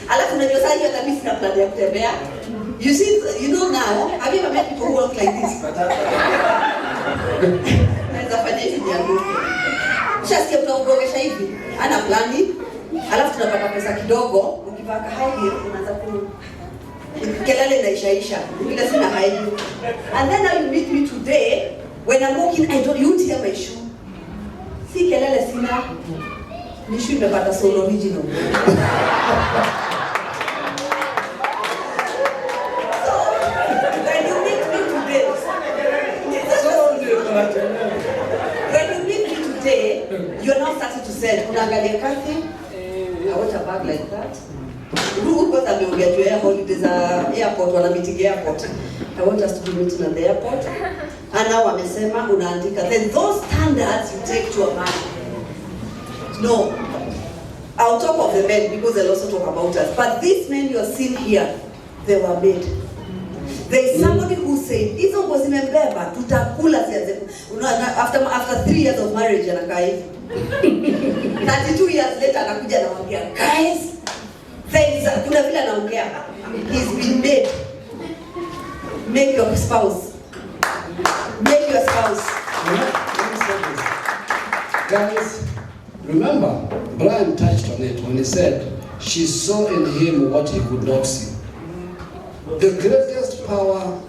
Alafu unajua sasa hiyo kabisa na plan ya kutembea. You see, you know now, have you ever met people who walk like this? Naweza fanya hivi ni yangu. Shasikia utaongogesha hivi. Ana plani. Alafu tunapata pesa kidogo, ukivaa high heel unaanza ku kelele inaishaisha. Bila sina high heel. And then now you meet me today, when I'm walking, you hear my shoe. Si kelele sina. Nishu imepata soul original. When you meet me today, when you meet me today, you're now starting to say, unaangalia Kathy, I want a bag like that. Who got a meal get your holidays airport or a meeting airport? I want us to be meeting at the airport. And now amesema unaandika. Then those standards you take to a man. No. I'll talk of the men because they'll also talk about us. But these men you're seeing here, they were made. There is somebody who said, hizo nguo zimembeba, tutakula siaze. After 3 years of marriage anakaa hivi. 32 years later anakuja anamwambia, guys, kuna vile anaongea. He's been made. Make your spouse. Make your spouse. Guys, remember, Brian touched on it when he said, she saw in him what he could not see. The greatest power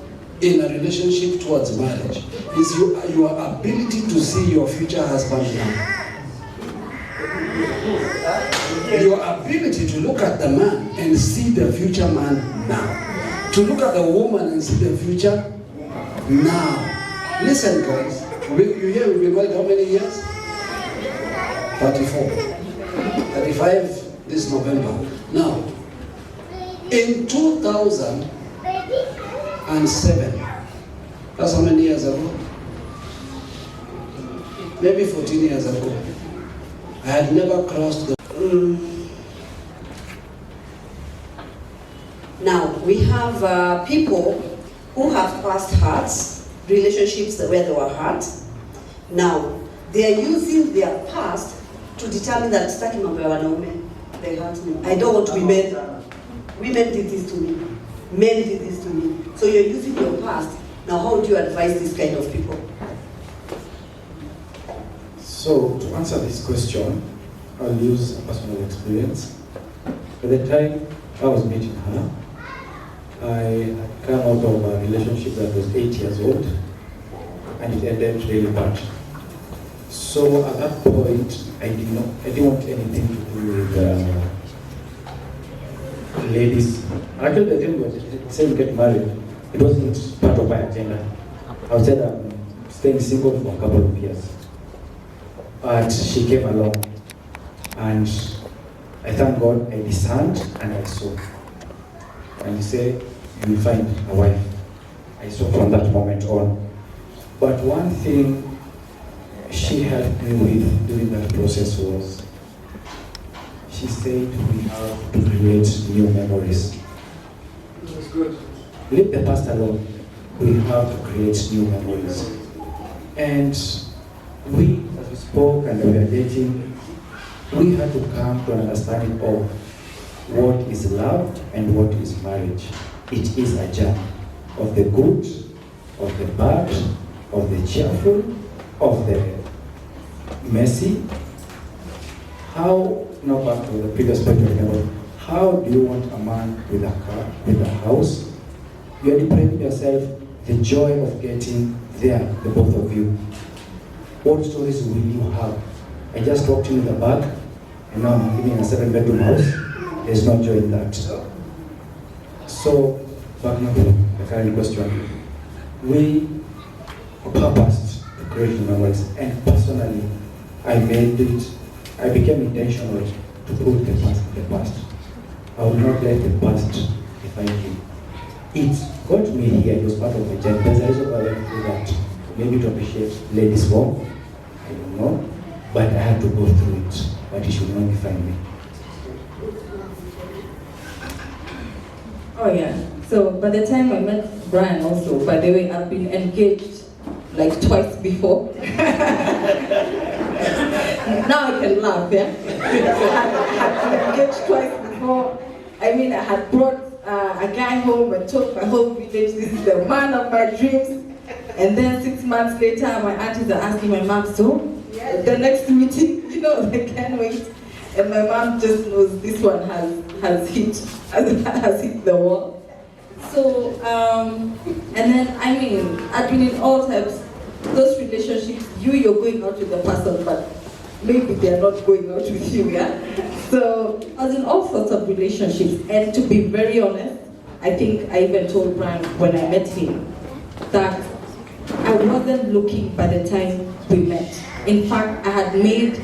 in a relationship towards marriage is your ability to see your future husband now. Your ability to look at the man and see the future man now. To look at the woman and see the future now. Listen, guys. You hear we've been married how many years? 34. 35 this November. Now, in 2007, that's how many years ago? Maybe 14 years ago. I had never crossed the... Now, we have people who have past hurts, relationships where they were hurt. Now, they are using their past to determine that staki mambo ya wanaume, they hurt me. I don't want to be men. Women did this to me. Men did this to me. So you're using your past. Now, how do you advise this kind of people? So, to answer this question, I'll use a personal experience. By the time I was meeting her, I had come out of a relationship that was 8 years old, and it ended really bad. So at that point, I didn't want anything to do with ladies. Actually, I didn't want to say get married. It wasn't part of my agenda. I said I'm staying single for a couple of years. But she came along, and I thank God I discerned and I saw. And he said, you will find a wife. I saw from that moment on. But one thing she helped me with during that process was, she said we have to create new memories. That's good. Leave the past alone. We have to create new memories. And we, as we spoke and we were dating, we had to come to an understanding of what is love and what is marriage. It is a journey of the good, of the bad, of the cheerful, of the messy. How, now back to the previous point of view, how do you want a man with a car, with a house? You are depriving yourself the joy of getting there, the both of you. What stories will you have? I just walked in the back, and now I'm living in a 7-bedroom house. There's no joy in that. So, back now to the current question. We purposed to create memories, and personally, I became intentional to put the past in the past. I will not let the past define me. It got me here, it was part of my journey. There's a reason why I went through that. Maybe to appreciate ladies more, I don't know, but I had to go through it. But it should not define me. Oh yeah. So by the time I met Brian also, by the way, I've been engaged like twice before. Now I can laugh, yeah? I had been engaged twice before. I mean, I had brought a guy home and told my whole village, this is the man of my dreams. And then 6 months later, my aunties are asking my mom, so the next meeting, you know, they can't wait. And my mom just knows this one has hit the wall. So, and then, I mean, I've been in all types, those relationships, you're going out with the person, but maybe they're not going out with you, yeah? So I was in all sorts of relationships, and to be very honest, I think I even told Brian when I met him that I wasn't looking by the time we met. In fact, I had made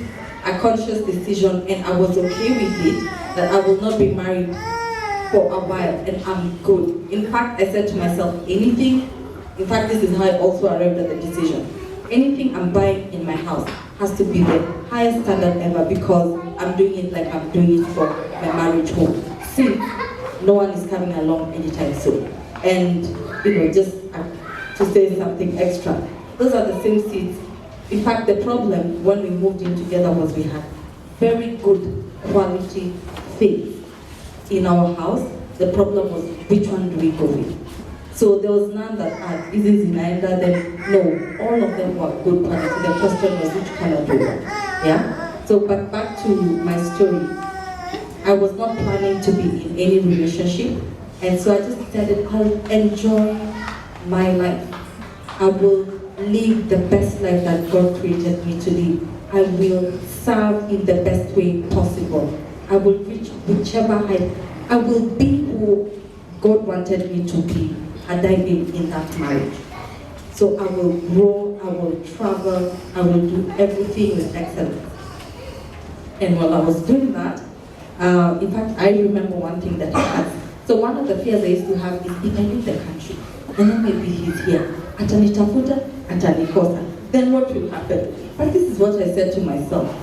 a conscious decision, and I was okay with it, that I will not be married for a while, and I'm good. In fact, I said to myself, anything, in fact, this is how I also arrived at the decision. Anything I'm buying in my house has to be the highest standard ever, because I'm doing it like I'm doing it for my marriage home. Since no one is coming along anytime soon. And, just to say something extra, those are the same seeds. In fact, the problem when we moved in together was we had very good quality things in our house. The problem was, which one do we go with? So there was none that this is in Aenda, then no, all of them were good quality. The question was, which color do we want? Yeah? So, but back to my story. I was not planning to be in any relationship, and so I just decided I'll enjoy my life. I will live the best life that God created me to live. I will serve in the best way possible. I will reach whichever height. I will be who God wanted me to be had I been in that marriage. So I will grow, I will travel, I will do everything with excellence. And while I was doing that, in fact, I remember one thing that I had. So one of the fears I used to have is, if I leave the country, and then maybe he's here, atanitafuta, atanikosa, then what will happen? But this is what I said to myself.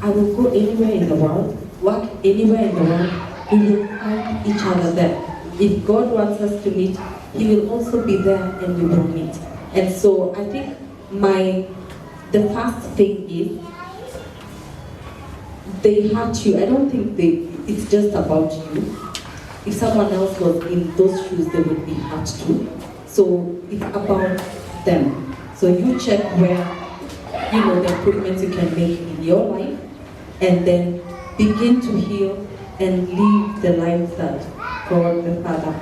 I will go anywhere in the world, work anywhere in the world, we will find each other there. If God wants us to meet, He will also be there and we will meet. And so I think the first thing is, they hurt you. I don't think it's just about you. If someone else was in those shoes, they would be hurt too. So it's about them. So you check where, the improvements you can make in your life, and then begin to heal and live the life that God the Father,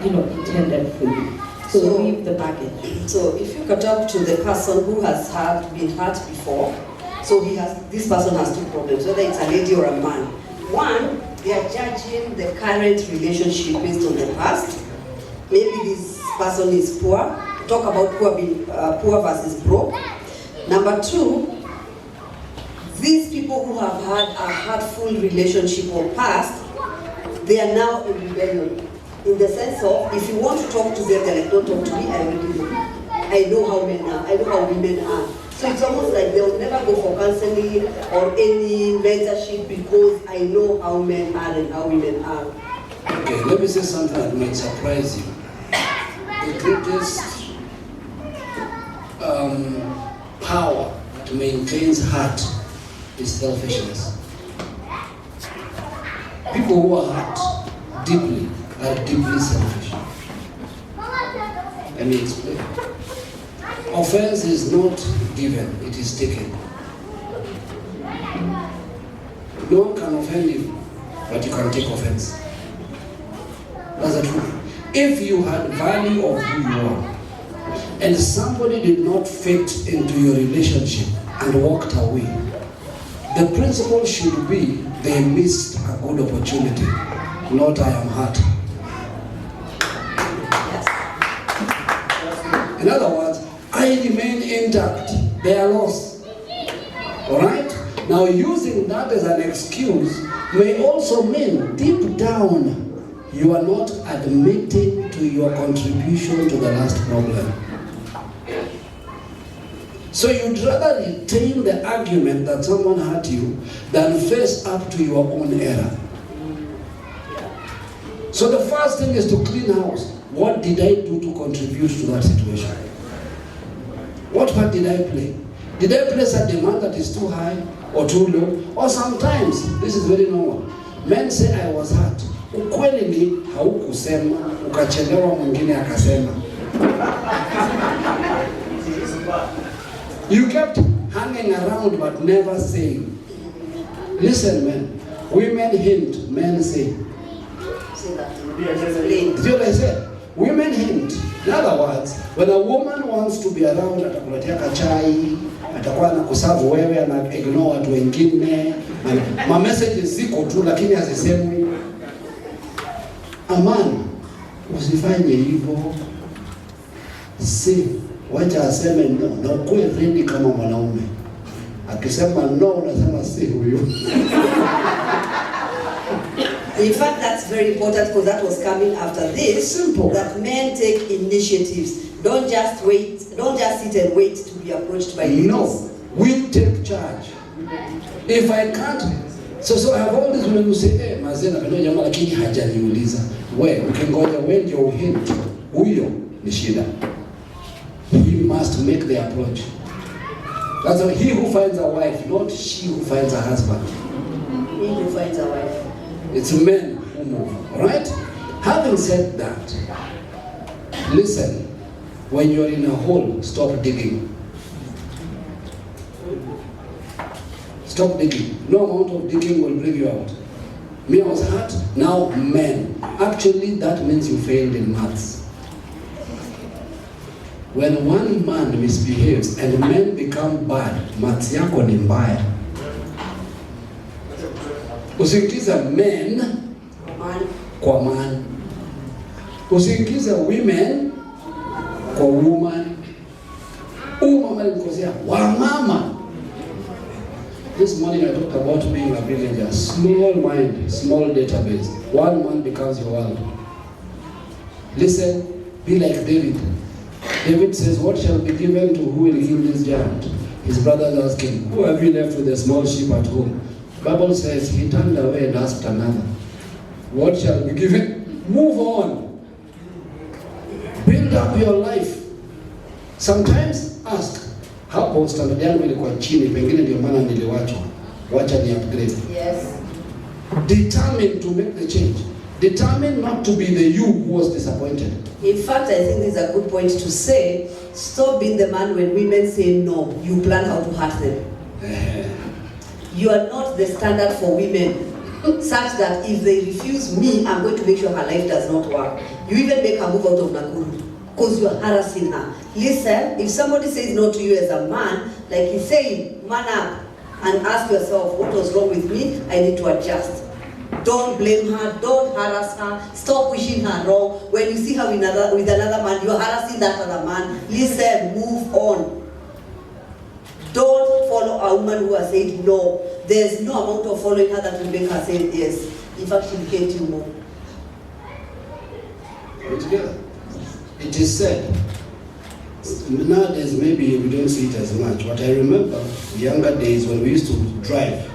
intended for you. So leave the baggage. So if you could talk to the person who has been hurt before, so this person has two problems, whether it's a lady or a man. One, they are judging the current relationship based on the past. Maybe this person is poor. Talk about poor versus broke. Number two, these people who have had a hurtful relationship or past, they are now in rebellion. In the sense of, if you want to talk to them, they're like, don't talk to me, I already know. I know how men are, I know how women are. So it's almost like they'll never go for counseling or any mentorship because I know how men are and how women are. Okay, let me say something that might surprise you. The greatest power that maintains heart is selfishness. People who are hurt deeply are deeply selfish. Let me explain. Offense is not given, it is taken. No one can offend you, but you can take offense. That's the truth. If you had value of who you are, and somebody did not fit into your relationship and walked away, the principle should be they missed a good opportunity, not I am hurt. In other words, I remain intact, they are lost. Alright? Now using that as an excuse may also mean deep down you are not admitting to your contribution to the last problem. So you'd rather retain the argument that someone hurt you than face up to your own error. So the first thing is to clean house. What did I do to contribute to that situation? What part did I play? Did I place a demand that is too high or too low? Or sometimes, this is very normal, men say I was hurt. Ukweli ni haukusema, ukachelewa mwingine akasema. You kept hanging around but never saying. Listen, men, women hint, men say. Say that. See what I said? Women hint. In other words, when a woman wants to be around, atakuletea kachai, atakuwa anakusavu wewe, ana ignore watu wengine. Ma messages ziko tu lakini hazisemwi. Amani, usifanye hivyo. Si wacha aseme no, na ukuwe ready kama mwanaume. Akisema no, unasema si huyu. In fact, that's very important because that was coming after this. Simple. That men take initiatives. Don't just wait. Don't just sit and wait to be approached by ladies. No, we take charge. If I can't, so I have all these women who say, hey, mazena pendo jamaa lakini hajaniuliza. We, ukingoja wewe ndio uhint. Huyo ni shida. He must make the approach. That's why he who finds a wife, not she who finds a husband. He who finds a wife. It's men who move, alright? Having said that, listen, when you're in a hole, stop digging. Stop digging. No amount of digging will bring you out. Me, I was hurt, now men. Actually, that means you failed in maths. When one man misbehaves and men become bad, maths yako ni mbaya. Usiingize men kwa man. Usiingize women kwa woman. Mama alikosea wa mama. This morning I talked about being a villager. Small mind, small database. One man becomes your world. Listen, be like David. David says, what shall be given to who will kill this giant? His brothers ask him, who have you left with the small sheep at home? Bible says he turned away and asked another. What shall be given? Move on. Build up your life. Sometimes ask, hapo standard yangu ilikuwa chini, pengine ndio maana niliwachwa. Wacha ni upgrade. Yes. Determined to make the change. Determined not to be the you who was disappointed. In fact, I think this is a good point to say, stop being the man when women say no, you plan how to hurt them. You are not the standard for women, such that if they refuse me, I'm going to make sure her life does not work. You even make her move out of Nakuru, because you are harassing her. Listen, if somebody says no to you as a man, like he's saying, man up, and ask yourself, what was wrong with me? I need to adjust. Don't blame her, don't harass her, stop wishing her wrong. When you see her with another man, you're harassing that other man. Listen, move on. Don't follow a woman who has said no. There's no amount of following her that will make her say yes. In fact, she'll hate you more. Together. It is said, nowadays maybe we don't see it as much, but I remember younger days when we used to drive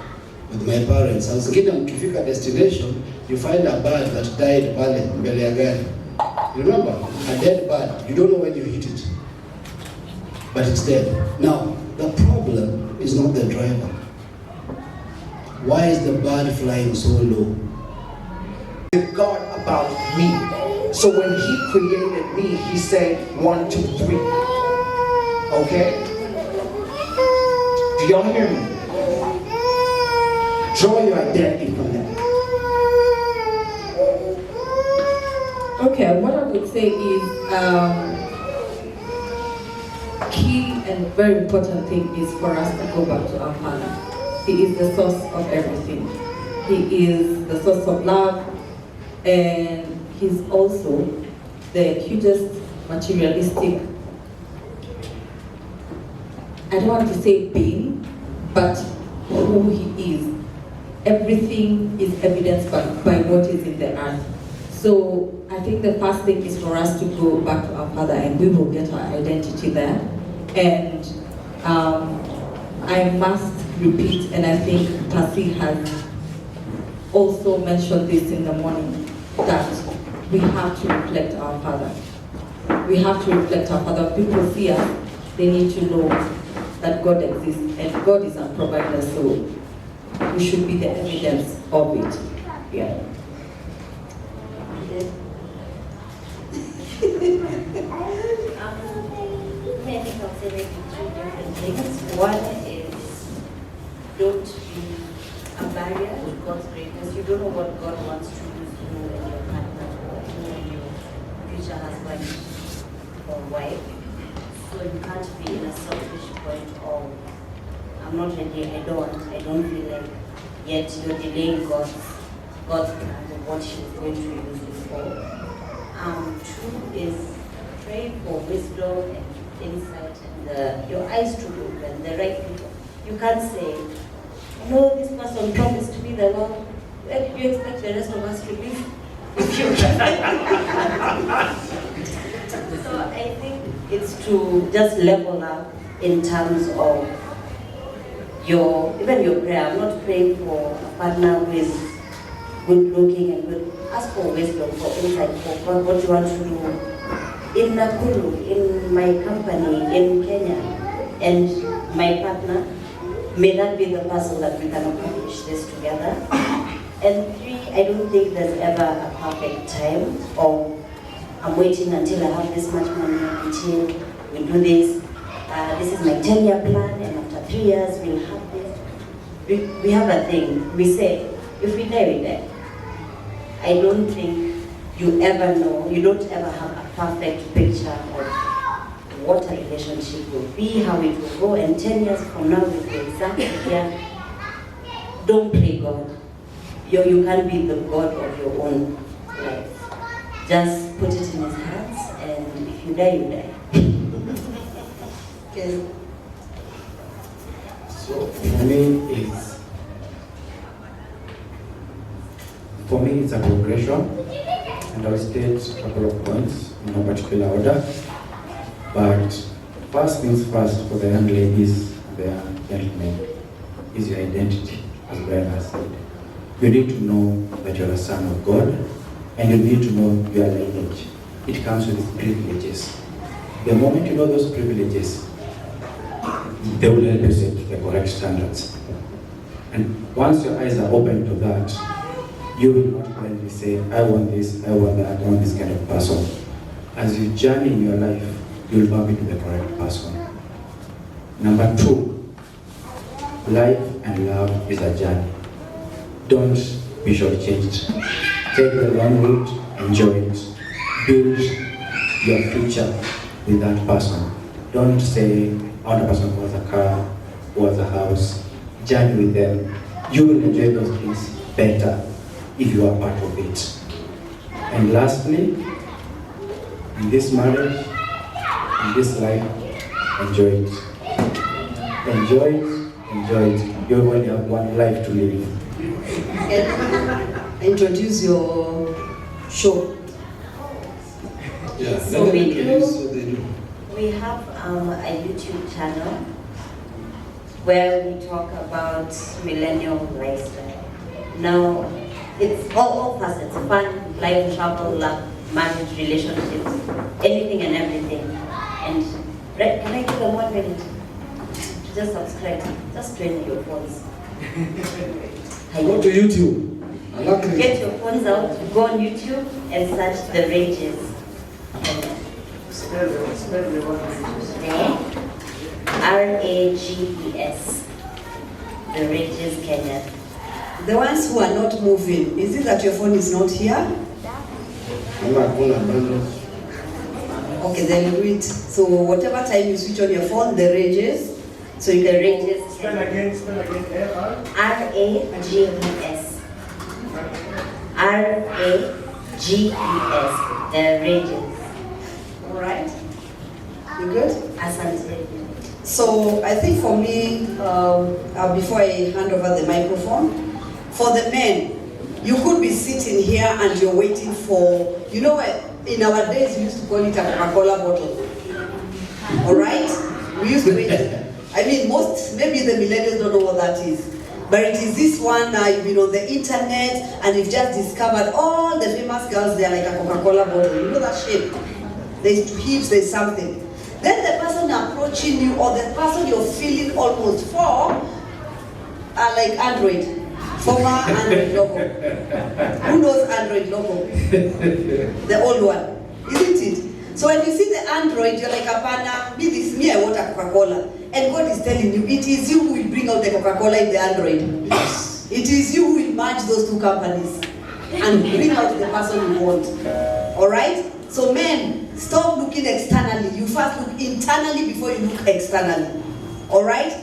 with my parents. I was thinking, ukifika destination, you find a bird that died pale mbele ya gari. Remember, a dead bird. You don't know when you hit it, but it's dead. Now, the problem is not the driver. Why is the bird flying so low? With God about me. So when He created me, He said 1, 2, 3. Okay? Do y'all hear me? Draw your identity from that. Okay, what I would say is key and very important thing is for us to go back to our Father. He is the source of everything. He is the source of love, and He's also the hugest materialistic, I don't want to say being, but who He is. Everything is evidenced by what is in the earth. So I think the first thing is for us to go back to our Father, and we will get our identity there. And I must repeat, and I think Tasi has also mentioned this in the morning, that we have to reflect our Father. We have to reflect our Father. When people see us, they need to know that God exists, and God is our provider, so we should be the evidence of it. Yeah. I think I'll say maybe two different things. One is, don't be a barrier to God's greatness. You don't know what God wants to use you and your partner, or you and your future husband or wife. So you can't be in a selfish point of I'm not ready, I don't feel like yet you're delaying God's plan of what she's going to use you for. Two is pray for wisdom and insight and your eyes to open, the right people. You can't say, no, this person promised to be the Lord. Where do you expect the rest of us to live? If you So I think it's to just level up in terms of even your prayer. I'm not praying for a partner who is good looking and good. Ask for wisdom, for insight, for God, what you want to do in Nakuru, in my company, in Kenya, and my partner. May that be the person that we can accomplish this together. And three, I don't think there's ever a perfect time, or I'm waiting until I have this much money, until we do this. This is my 10-year plan, and after 3 years we'll have this. We have a thing. We say, if we die, we die. I don't think you ever know, you don't ever have a perfect picture of what a relationship will be, how it will go, and 10 years from now we'll be exactly here. Don't play God. You can't be the God of your own life. Just put it in His hands, and if you die, you die. Okay. So for me it's a progression, and I'll state a couple of points in no particular order. But first things first, for the young ladies, the young gentlemen, is your identity, as Brian has said. You need to know that you're a son of God, and you need to know your lineage. It comes with privileges. The moment you know those privileges, they will help you set the correct standards. And once your eyes are open to that, you will not blindly say, I want this, I want that, I want this kind of person. As you journey in your life, you will bump into the correct person. Number two, life and love is a journey. Don't be shortchanged. Take the long route, enjoy it. Build your future with that person. Don't say, I want a person who has a car, who has a house. Journey with them. You will enjoy those things better if you are part of it. And lastly, in this marriage, in this life, enjoy it. Enjoy it, enjoy it. You only have one life to live. Introduce your show. Yeah, So let them we introduce what they do. We have a YouTube channel where we talk about millennial lifestyle. Now, it's all facets: fun, life, travel, love, marriage, relationships, anything and everything. And can I give them 1 minute to just subscribe? Just train your phones. Go to YouTube. I like it. Get your phones out, go on YouTube and search The Rages. Spell the one. R-A-G-E-S. The Rages Kenya. The ones who are not moving, is it that your phone is not here? I'm not going to abandon. Okay, then do it. So whatever time you switch on your phone, the rages. So you can Rages Spell Kenya. again, R. R-A-G-E-S. R-A-G-E-S. The Rages. All right. You good? Asante. So I think for me, before I hand over the microphone, for the men, you could be sitting here and you're waiting for, you know what, in our days we used to call it a Coca-Cola bottle. All right? We used to wait. I mean, maybe the millennials don't know what that is. But it is this one, you've been on the internet and you've just discovered all the famous girls, they're like a Coca-Cola bottle. You know that shape? There's two hips, there's something. Then the person approaching you or the person you're feeling almost for are like Android. Former Android logo. Who knows Android logo? The old one. Isn't it? So when you see the Android, you're like, Apana, me, I want a Coca-Cola. And God is telling you, it is you who will bring out the Coca-Cola in the Android. Yes. It is you who will merge those two companies and bring out the person you want. Alright? So men, stop looking externally. You first look internally before you look externally. Alright?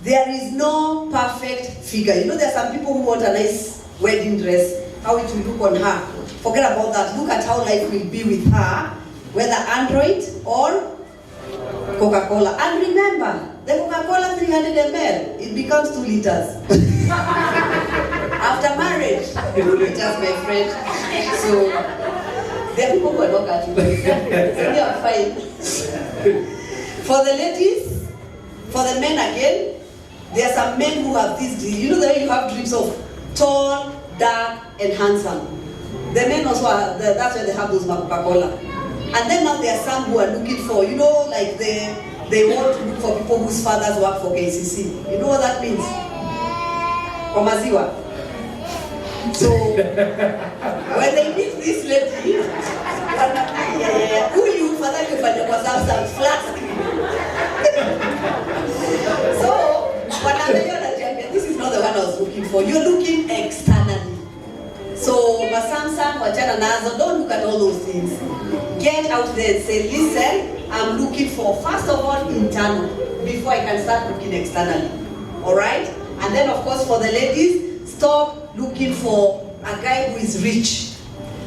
there is no perfect figure. You know, there are some people who want a nice wedding dress, how it will look on her. Forget about that. Look at how life will be with her, whether Android or Coca-Cola. And remember, the Coca-Cola 300 ml, it becomes 2 liters. After marriage, 2 liters, my friend. So, there are people who are not catching this. They are fine. For the ladies, for the men again, there are some men who have this, you know the way you have dreams of tall, dark, and handsome. The men also are, that's why they have those Coca-Cola. And then now there are some who are looking for, you know, like they want to look for people whose fathers work for KCC. You know what that means? Komaziwa. So, when they meet this lady, who you father you find some flat screen. So, this is not the one I was looking for. You're looking externally. So, Masamsam, wachana nazo, don't look at all those things. Get out there and say, listen, I'm looking for, first of all, internal, before I can start looking externally. Alright? And then, of course, for the ladies, stop looking for a guy who is rich.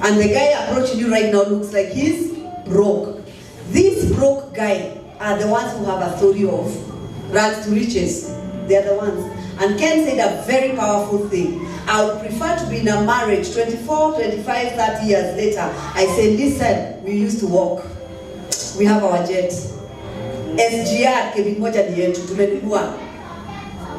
And the guy approaching you right now looks like he's broke. These broke guys are the ones who have a story of rags to riches. They are the ones. And Ken said a very powerful thing. I would prefer to be in a marriage 24, 25, 30 years later. I say, listen, we used to walk. We have our jet. SGR, Kevin Moja ni yetu, tumenunua.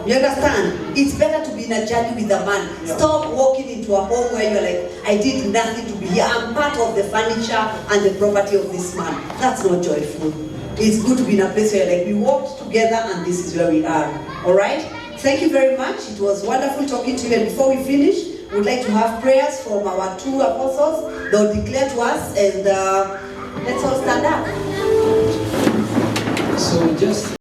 You understand? It's better to be in a journey with a man. Stop walking into a home where you're like, I did nothing to be here. I'm part of the furniture and the property of this man. That's not joyful. It's good to be in a place where like we walked together and this is where we are. Alright? Thank you very much. It was wonderful talking to you. And before we finish, we'd like to have prayers from our 2 apostles. They'll declare to us and let's all stand up. So just